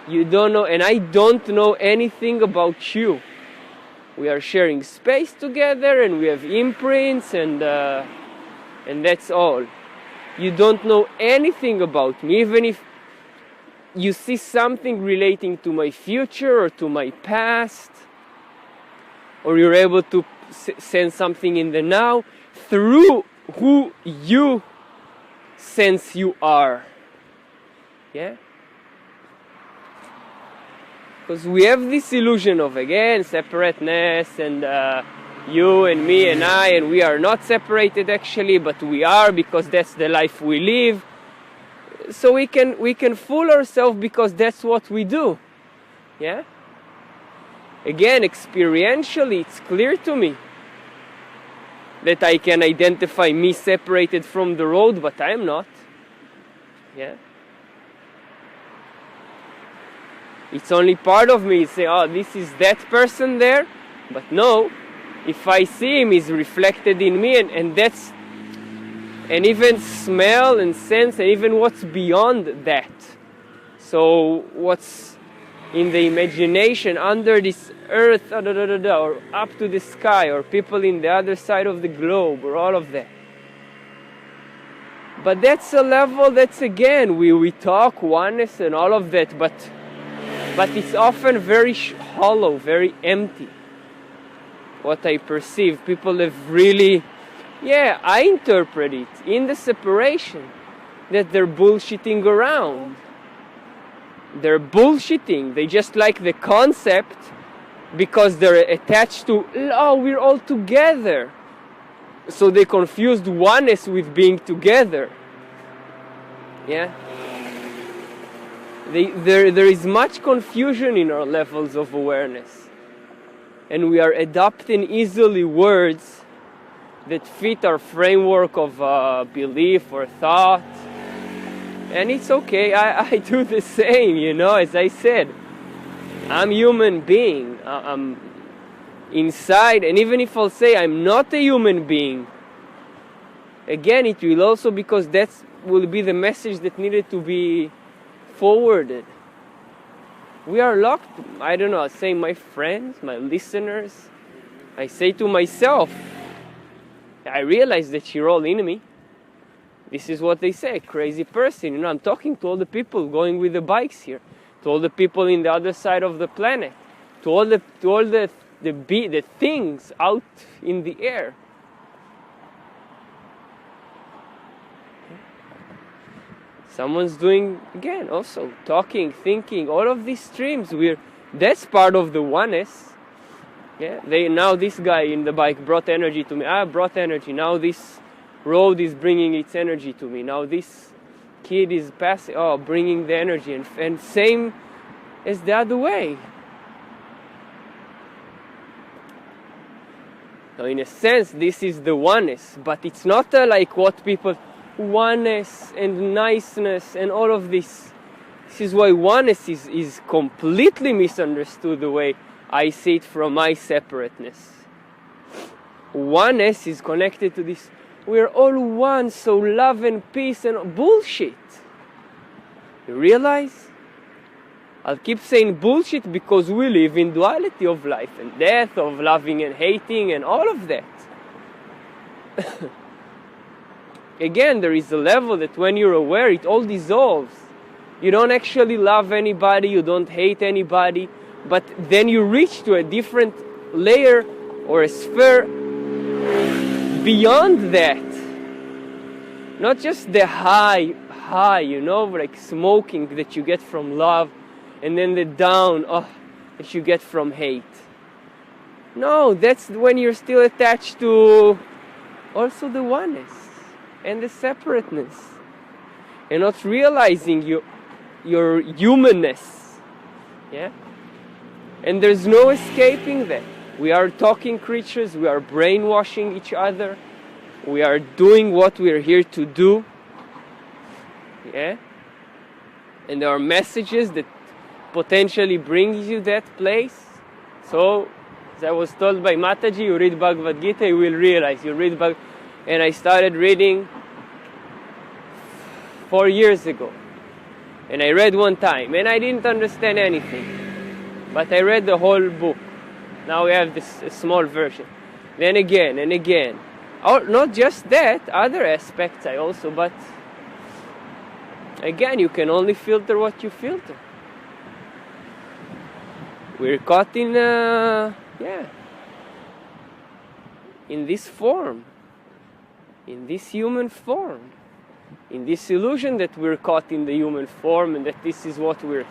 You don't know, and I don't know anything about you. We are sharing space together and we have imprints and that's all. You don't know anything about me, even if you see something relating to my future or to my past, or you're able to sense something in the now through who you sense you are. Yeah? Because we have this illusion of, again, separateness and you and me and I, and we are not separated actually, but we are because that's the life we live. So we can fool ourselves because that's what we do. Yeah? Again, experientially, it's clear to me that I can identify me separated from the road, but I am not. Yeah? It's only part of me say, oh, this is that person there, but no, if I see him, he's reflected in me, and that's, and even smell and sense, and even what's beyond that. So what's in the imagination under this earth, or up to the sky, or people in the other side of the globe, or all of that. But that's a level that's, again, we talk oneness and all of that, but it's often very hollow, very empty. What I perceive, people have really, I interpret it in the separation that they're bullshitting around. They're bullshitting. They just like the concept because they're attached to, oh, we're all together. So they confused oneness with being together. Yeah? There is much confusion in our levels of awareness. And we are adopting easily words that fit our framework of belief or thought. And it's okay, I do the same, as I said. I'm a human being. I'm inside, and even if I'll say I'm not a human being, again, it will also, because that will be the message that needed to be forwarded. We are locked, I don't know, I say my friends, my listeners, I say to myself, I realize that you're all in me. This is what they say, crazy person. I'm talking to all the people going with the bikes here, to all the people in the other side of the planet, to all the things out in the air. Someone's doing, again, also talking, thinking, all of these streams. That's part of the oneness. Yeah, now this guy in the bike brought energy to me. I brought energy. Now this road is bringing its energy to me. Now this kid is passing, bringing the energy, and same as the other way. Now, in a sense, this is the oneness, but it's not like what people, oneness and niceness and all of this. This is why oneness is completely misunderstood the way I see it from my separateness. Oneness is connected to this. We're all one, so love and peace and bullshit. You realize? I'll keep saying bullshit because we live in duality of life and death, of loving and hating and all of that. Again, there is a level that when you're aware, it all dissolves. You don't actually love anybody, you don't hate anybody, but then you reach to a different layer or a sphere beyond that. Not just the high, like smoking that you get from love, and then the down, that you get from hate. No, that's when you're still attached to also the oneness and the separateness, and not realizing your humanness. Yeah? And there's no escaping that. We are talking creatures, we are brainwashing each other, we are doing what we are here to do. Yeah? And there are messages that potentially brings you that place. So, as I was told by Mataji, you read Bhagavad Gita, you will realize. And I started reading 4 years ago. And I read one time, and I didn't understand anything. But I read the whole book. Now we have this small version. Then again and again. Not just that, other aspects I also, but again, you can only filter what you filter. We're caught in this form, in this human form, in this illusion that we're caught in the human form, and that this is what we're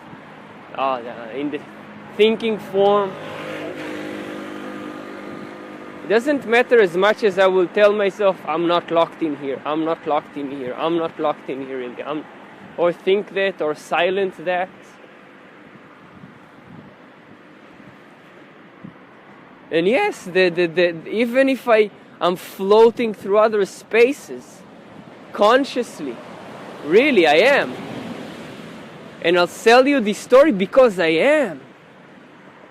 in the thinking form. It doesn't matter as much as I will tell myself, I'm not locked in here, I'm not locked in here, I'm not locked in here, or think that, or silence that. And yes, even if I'm floating through other spaces, consciously, really I am. And I'll tell you this story because I am.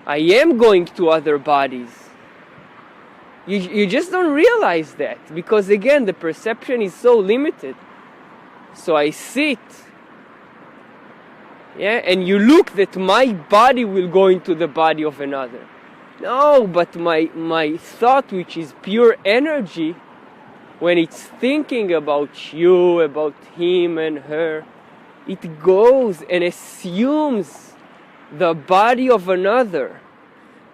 I am going to other bodies. You just don't realize that, because again, the perception is so limited. So I sit, and you look that my body will go into the body of another. No, but my thought, which is pure energy, when it's thinking about you, about him and her, it goes and assumes the body of another,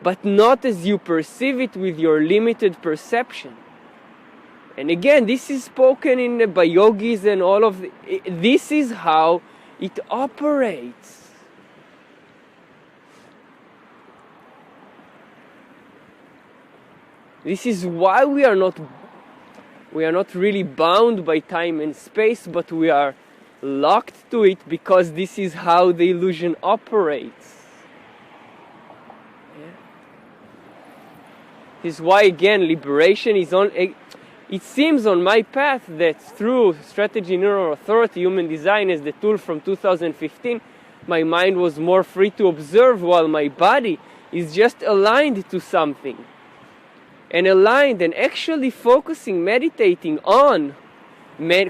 but not as you perceive it with your limited perception. And again, this is spoken by yogis and all of this is how it operates. This is why we are not really bound by time and space, but we are locked to it, because this is how the illusion operates. Yeah. This is why, again, liberation is on. It seems on my path that through Strategy Neural Authority, Human Design as the tool from 2015, my mind was more free to observe, while my body is just aligned to something. And aligned and actually focusing, meditating on,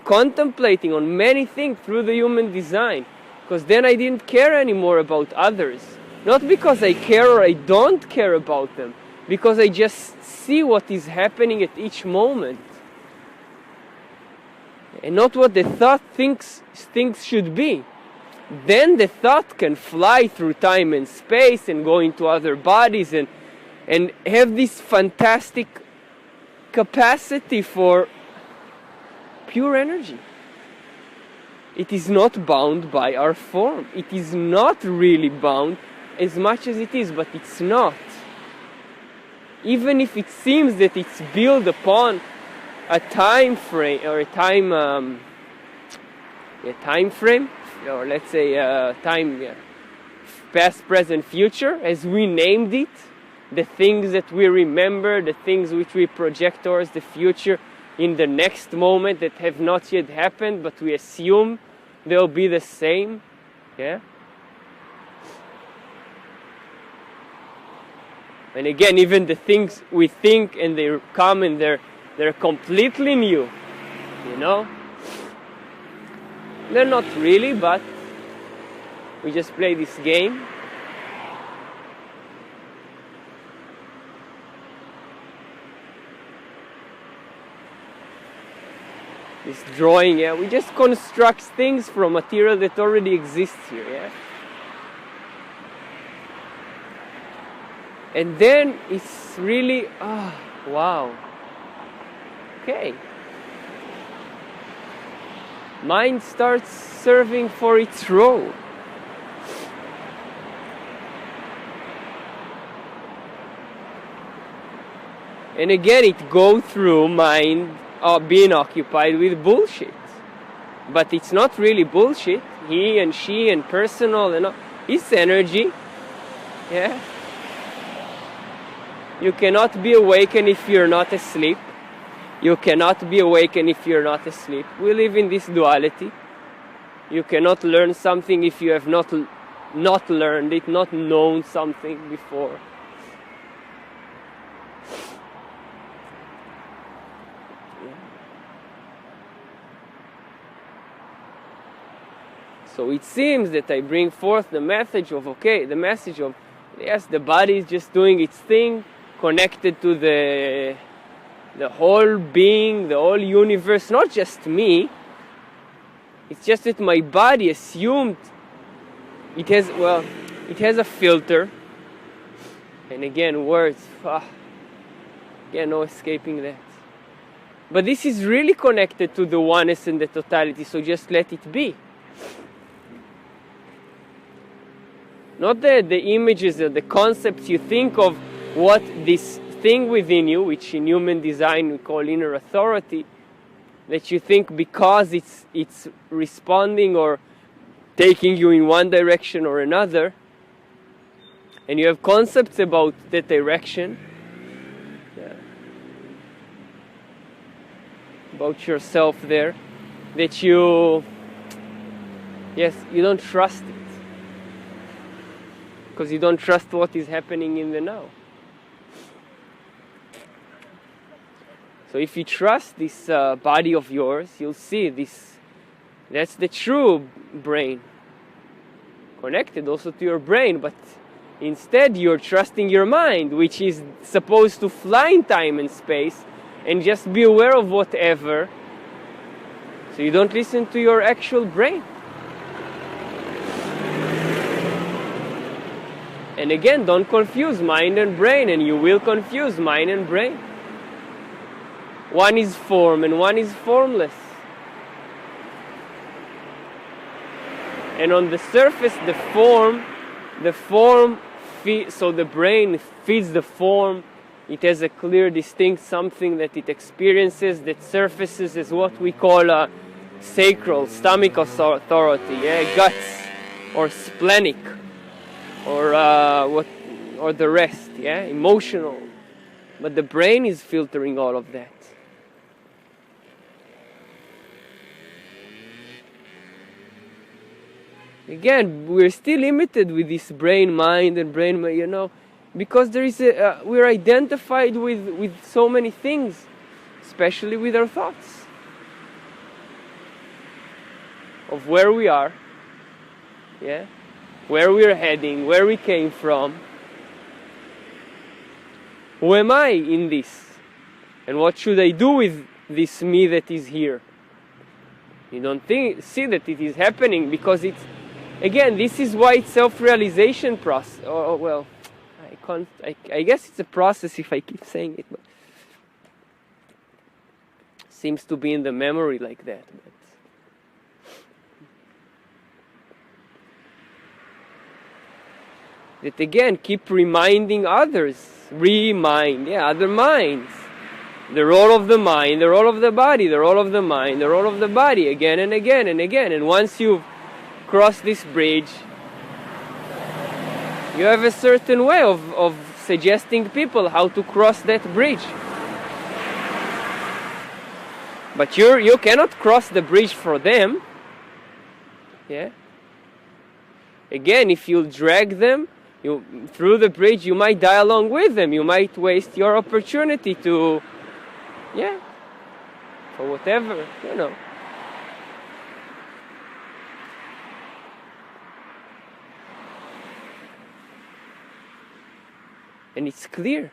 contemplating on many things through the human design. Because then I didn't care anymore about others. Not because I care or I don't care about them. Because I just see what is happening at each moment. And not what the thought thinks things should be. Then the thought can fly through time and space and go into other bodies and have this fantastic capacity for pure energy. It is not bound by our form. It is not really bound as much as it is, but it's not. even if it seems that it's built upon a time frame or a time frame, or let's say time, past, present, future, as we named it, the things that we remember, the things which we project towards the future in the next moment that have not yet happened, but we assume they'll be the same. Yeah. And again, even the things we think and they come and they're completely new, you know? They're not really, but we just play this game. This drawing, yeah, we just construct things from material that already exists here, yeah? And then it's really, wow. Okay. Mind starts serving for its role. And again, it goes through mind being occupied with bullshit. But it's not really bullshit. He and she and personal and all. It's energy. Yeah. You cannot be awakened if you're not asleep. You cannot be awakened if you're not asleep. We live in this duality. You cannot learn something if you have not learned it, not known something before. So it seems that I bring forth the message of, yes, the body is just doing its thing, connected to the whole being, the whole universe, not just me. It's just that my body assumed it has a filter. And again, words, again, no escaping that. But this is really connected to the oneness and the totality, so just let it be. Not the images or the concepts you think of what this thing within you, which in human design we call inner authority, that you think because it's responding or taking you in one direction or another, and you have concepts about that direction, about yourself there, that you don't trust it. Because you don't trust what is happening in the now. So if you trust this body of yours, you'll see this. That's the true brain. Connected also to your brain, but instead you're trusting your mind, which is supposed to fly in time and space and just be aware of whatever. So you don't listen to your actual brain. And again, don't confuse mind and brain, and you will confuse mind and brain. One is form and one is formless. And on the surface, so the brain feeds the form. It has a clear, distinct something that it experiences that surfaces as what we call a sacral, stomach authority, guts, or splenic. Or the rest, emotional. But the brain is filtering all of that. Again, we're still limited with this brain, mind, and brain, because there is we're identified with so many things, especially with our thoughts of where we are, where we're heading, where we came from. Who am I in this? And what should I do with this me that is here? You don't see that it is happening because it's, again, this is why it's self-realization process. I guess it's a process if I keep saying it, but seems to be in the memory like that. That again, keep reminding others Re-mind, yeah, other minds. The role of the mind, the role of the body, the role of the mind, the role of the body, again and again and again. And once you've crossed this bridge, you have a certain way of suggesting people how to cross that bridge. But you cannot cross the bridge for them. Yeah. Again, if you drag them through the bridge, you might die along with them. You might waste your opportunity to, yeah, for whatever, you know. And it's clear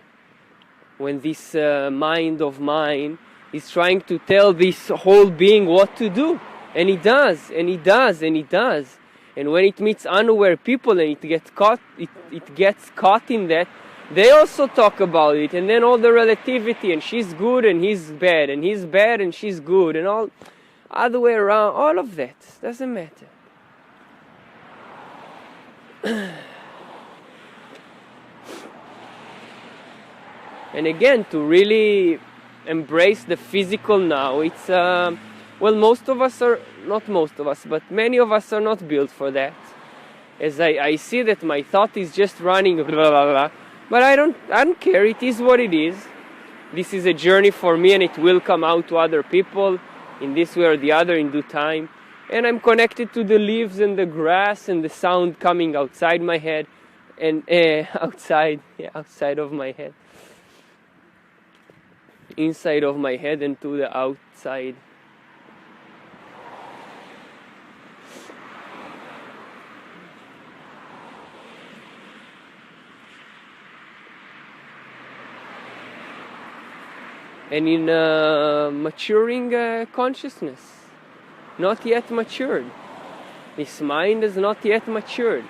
when this mind of mine is trying to tell this whole being what to do. And he does, and he does, and he does. And when it meets unaware people and it gets caught in that, they also talk about it. And then all the relativity, and she's good and he's bad, and he's bad and she's good, and all other way around, all of that doesn't matter. And again, to really embrace the physical now, it's, well, most of us are, not most of us, but many of us are not built for that. As I see that my thought is just running, blah, blah, blah, but I don't care, it is what it is. This is a journey for me and it will come out to other people in this way or the other in due time. And I'm connected to the leaves and the grass and the sound coming outside my head and outside of my head. Inside of my head and to the outside. And in maturing consciousness, not yet matured. This mind is not yet matured.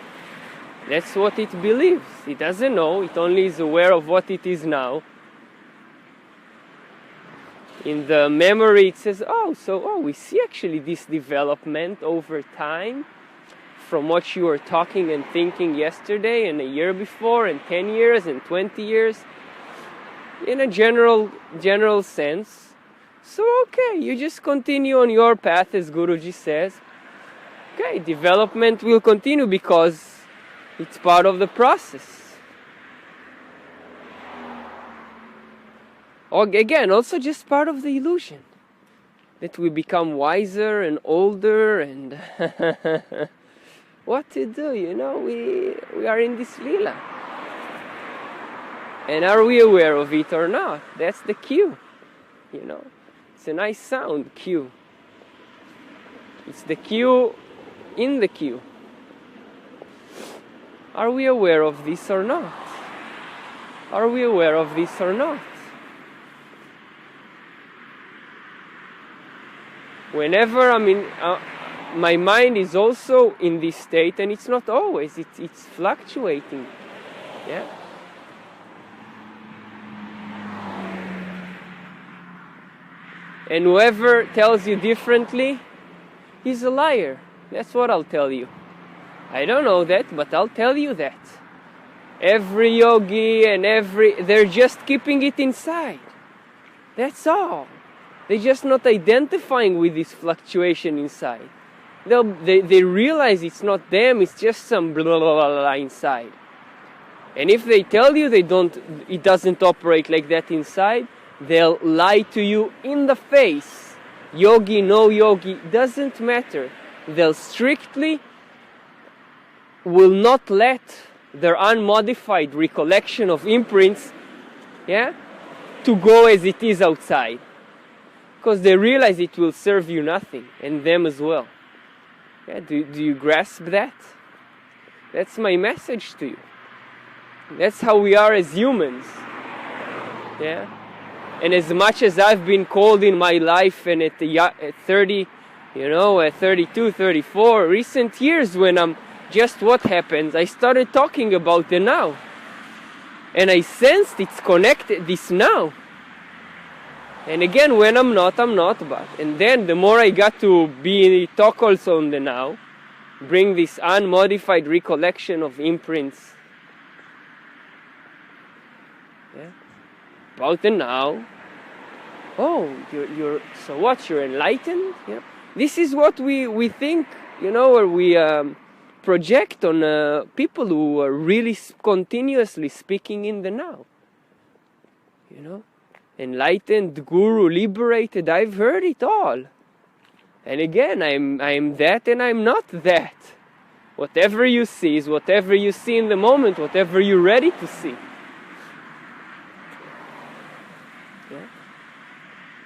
That's what it believes. It doesn't know, it only is aware of what it is now. In the memory it says, we see actually this development over time from what you were talking and thinking yesterday and a year before and 10 years and 20 years. In a general sense. So okay, you just continue on your path as Guruji says. Okay, development will continue because it's part of the process. Or again, also just part of the illusion. That we become wiser and older and what to do, you know, we are in this lila. And are we aware of it or not? That's the cue, you know. It's a nice sound, cue. It's the cue in the cue. Are we aware of this or not? Are we aware of this or not? Whenever, my mind is also in this state, and it's not always, it's fluctuating, yeah? And whoever tells you differently, he's a liar. That's what I'll tell you. I don't know that, but I'll tell you that. Every yogi and they're just keeping it inside. That's all. They're just not identifying with this fluctuation inside. They realize it's not them, it's just some blah, blah, blah, blah inside. And if they tell you it doesn't operate like that inside, they'll lie to you in the face. Yogi, no yogi, doesn't matter. They'll strictly will not let their unmodified recollection of imprints, yeah, to go as it is outside. Because they realize it will serve you nothing, and them as well. Yeah, do you grasp that? That's my message to you. That's how we are as humans. Yeah? And as much as I've been called in my life, and at 30, at 32, 34, recent years when I'm just what happens, I started talking about the now. And I sensed it's connected, this now. And again, when I'm not, but. And then the more I got to talk also on the now, bring this unmodified recollection of imprints, about the now. Oh, you're so what? You're enlightened? You know, this is what we think, or we project on people who are really continuously speaking in the now. Enlightened, guru, liberated. I've heard it all. And again, I'm that and I'm not that. Whatever you see is whatever you see in the moment, whatever you're ready to see. Yeah?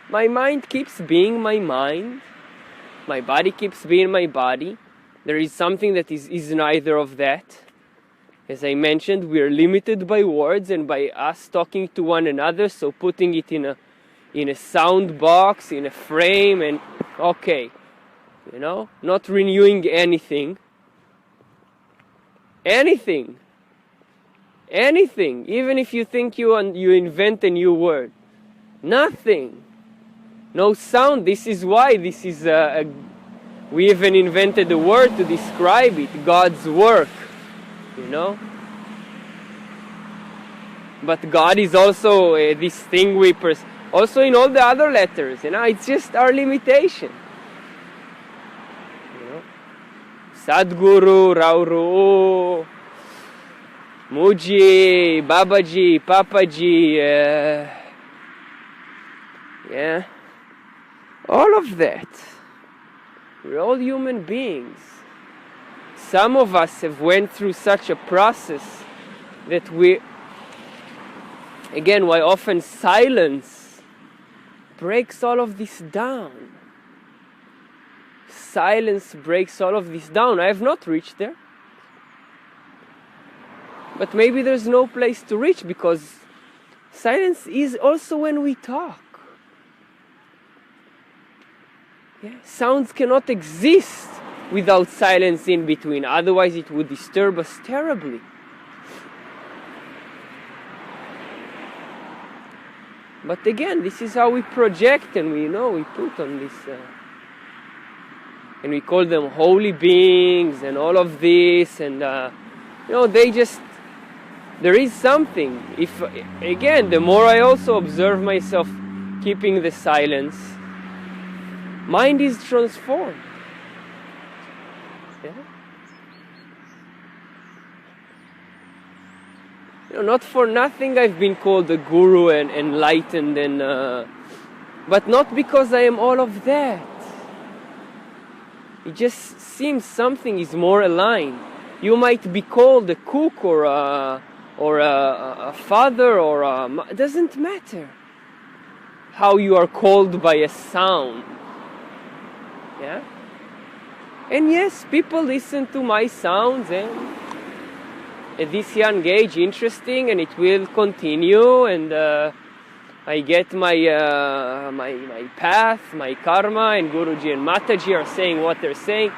My mind keeps being my mind. My body keeps being my body. There is something that is neither of that. As I mentioned, we are limited by words and by us talking to one another, so putting it in a sound box, in a frame, and okay, not renewing anything. Anything, even if you think you invent a new word. Nothing. No sound. This is why we even invented a word to describe it, God's work, But God is also this thing also in all the other letters, it's just our limitation. Sadguru, Rauru, Muji, Babaji, Papaji, all of that. We're all human beings. Some of us have went through such a process that why often silence breaks all of this down. Silence breaks all of this down. I have not reached there. But maybe there's no place to reach, because silence is also when we talk. Sounds cannot exist without silence in between. Otherwise it would disturb us terribly. But again, this is how we project, and we put on this... and we call them holy beings and all of this, and there is something. The more I also observe myself keeping the silence, mind is transformed. Not for nothing I've been called a guru and enlightened, but not because I am all of that. It just seems something is more aligned. You might be called a cook or a father it doesn't matter how you are called by a sound. And yes, people listen to my sounds, and at this young age, interesting, and it will continue, and I get my path, my karma, and Guruji and Mataji are saying what they're saying,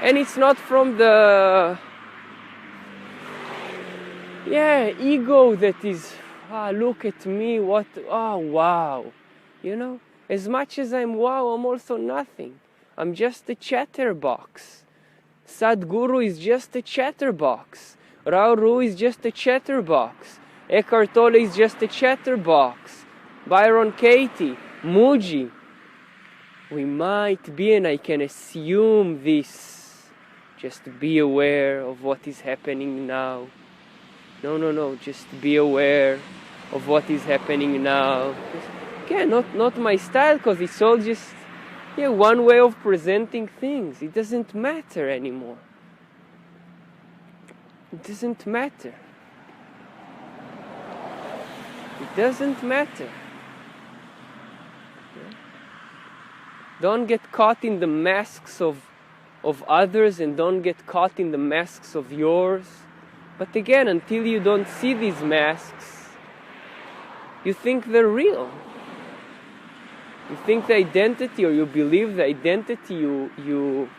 and it's not from the ego that is, look at me, wow, as much as I'm wow, I'm also nothing. I'm just a chatterbox. Sadhguru is just a chatterbox. Rauru is just a chatterbox. Eckhart Tolle is just a chatterbox. Byron Katie, Muji. We might be, and I can assume this. Just be aware of what is happening now. No, just be aware of what is happening now. Again, not my style, because it's all just one way of presenting things. It doesn't matter anymore. It doesn't matter. It doesn't matter. Don't get caught in the masks of others, and don't get caught in the masks of yours. But again, until you don't see these masks, you think they're real. You think the identity, or you believe the identity you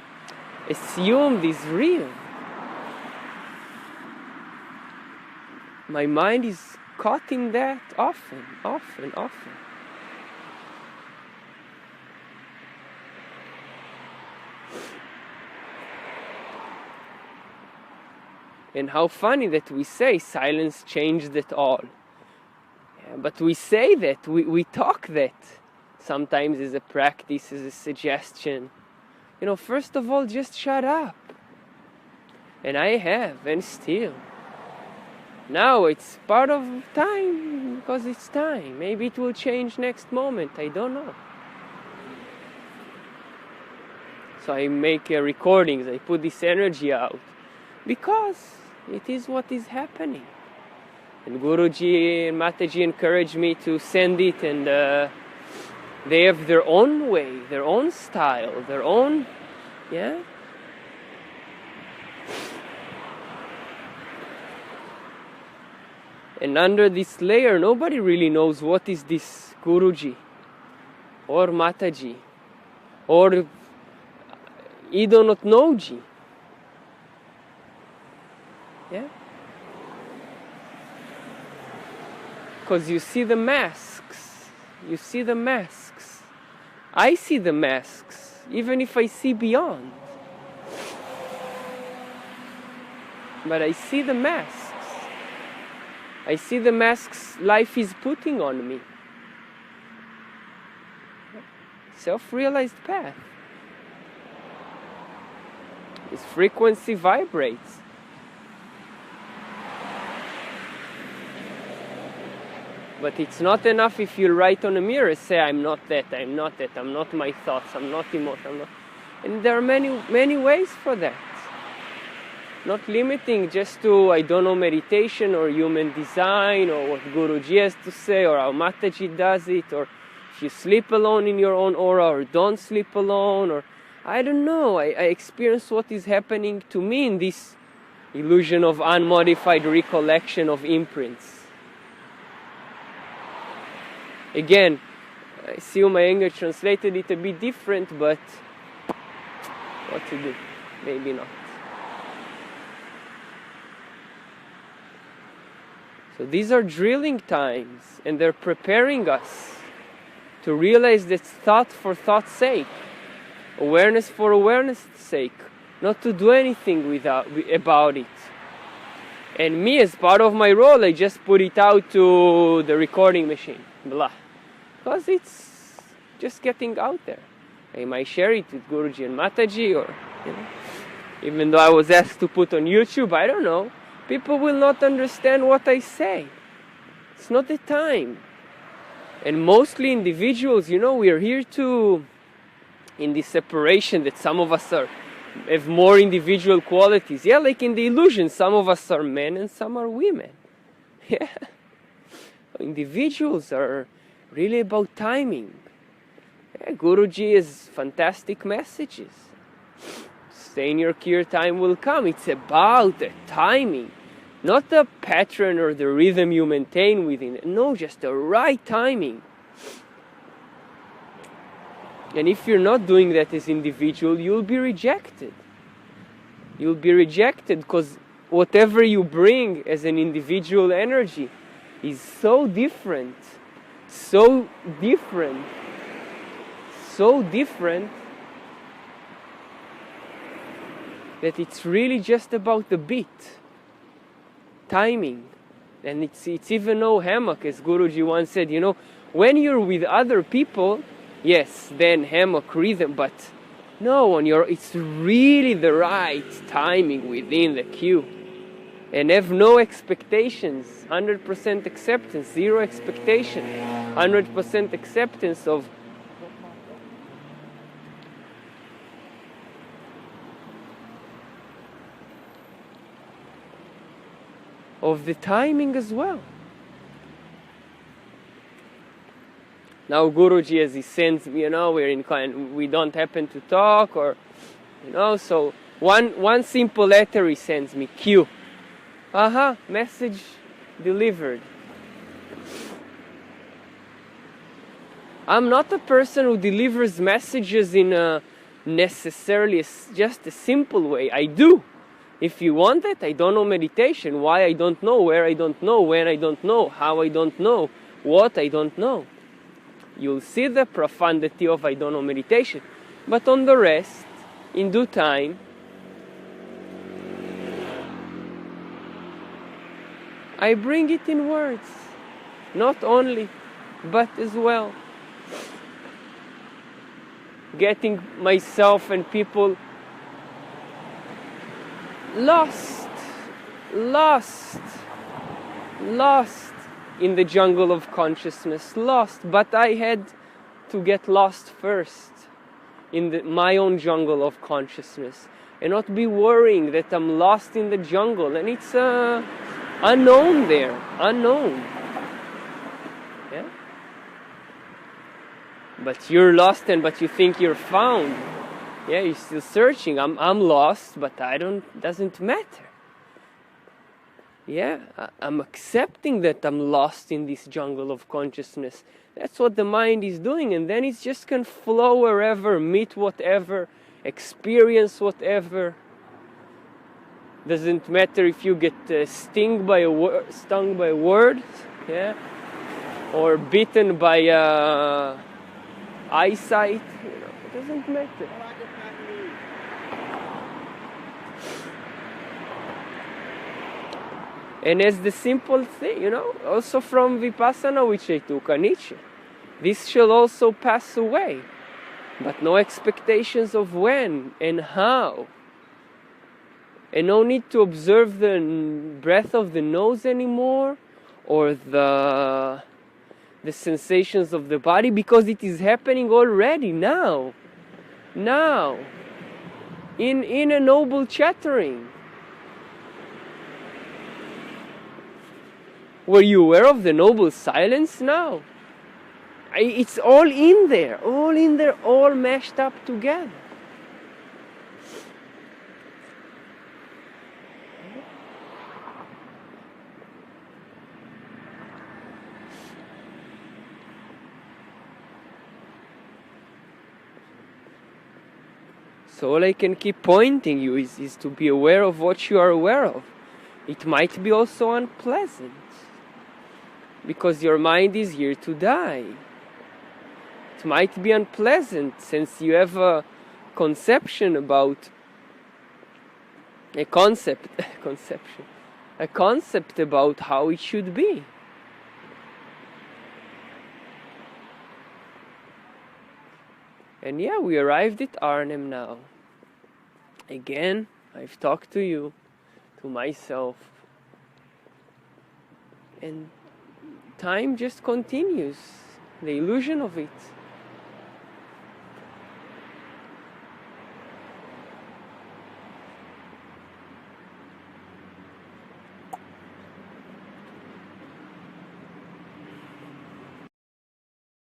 assumed is real. My mind is caught in that often. And how funny that we say silence changed it all. But we say that, we talk that, sometimes as a practice, as a suggestion. You know, first of all, just shut up. And I have, and still. Now it's part of time, because it's time. Maybe it will change next moment, I don't know. So I make recordings, I put this energy out, because it is what is happening. And Guruji and Mataji encouraged me to send it, and they have their own way, their own style, their own, yeah? And under this layer, nobody really knows what is this Guruji, or Mataji, or Idonotnoji. Yeah? Because you see the masks. You see the masks. I see the masks, even if I see beyond. But I see the masks. I see the masks life is putting on me. Self-realized path. This frequency vibrates. But it's not enough if you write on a mirror, say, I'm not that, I'm not that, I'm not my thoughts, I'm not emotion, I'm not... And there are many ways for that. Not limiting just to, I don't know, meditation or human design or what Guruji has to say or how Mataji does it, or if you sleep alone in your own aura or don't sleep alone, or I don't know. I experience what is happening to me in this illusion of unmodified recollection of imprints. Again, I see my Iyengar translated it a bit different, but what to do? Maybe not. So these are drilling times, and they're preparing us to realize that thought for thought's sake, awareness for awareness' sake, not to do anything about it. And me, as part of my role, I just put it out to the recording machine, blah. Because it's just getting out there. I might share it with Guruji and Mataji, or, you know, even though I was asked to put on YouTube, I don't know. People will not understand what I say. It's not the time. And mostly individuals, you know, we are here to, in this separation that some of us have more individual qualities. Yeah, like in the illusion, some of us are men and some are women. Yeah. Individuals are really about timing. Yeah, Guruji has fantastic messages. Stay in your clear, time will come. It's about the timing, not the pattern or the rhythm you maintain within it. No, just the right timing. And if you're not doing that as individual, you'll be rejected. You'll be rejected because whatever you bring as an individual energy is so different, so different, so different, that it's really just about the beat, timing. And it's even no hammock, as Guruji once said, you know, when you're with other people, yes, then hammock rhythm, but no, it's really the right timing within the cue. And have no expectations, 100% acceptance, zero expectation, 100% acceptance of the timing as well. Now Guruji, as he sends me, you know, we don't happen to talk, or, you know, so one simple letter he sends me, Q. Message delivered. I'm not a person who delivers messages in a necessarily just a simple way. I do. If you want that, I don't know meditation. Why I don't know, where I don't know, when I don't know, how I don't know, what I don't know. You'll see the profundity of I don't know meditation. But on the rest, in due time, I bring it in words. Not only, but as well. Getting myself and people lost in the jungle of consciousness, lost. But I had to get lost first in my own jungle of consciousness, and not be worrying that I'm lost in the jungle and it's unknown there, unknown. Yeah. But you're lost, but you think you're found. Yeah, you're still searching. I'm lost, but doesn't matter. Yeah, I'm accepting that I'm lost in this jungle of consciousness. That's what the mind is doing, and then it just can flow wherever, meet whatever, experience whatever. Doesn't matter if you get stung by a word, yeah, or bitten by eyesight. It doesn't matter. And as the simple thing, also from Vipassana which I took, anicca, this shall also pass away, but no expectations of when and how. And no need to observe the breath of the nose anymore, or the sensations of the body, because it is happening already now, in a noble chattering. Were you aware of the noble silence now? It's all in there, all mashed up together. So all I can keep pointing you is to be aware of what you are aware of. It might be also unpleasant, because your mind is here to die. It might be unpleasant since you have a conception about a concept about how it should be. And yeah, we arrived at Arnhem now. Again, I've talked to you, to myself, and time just continues, the illusion of it.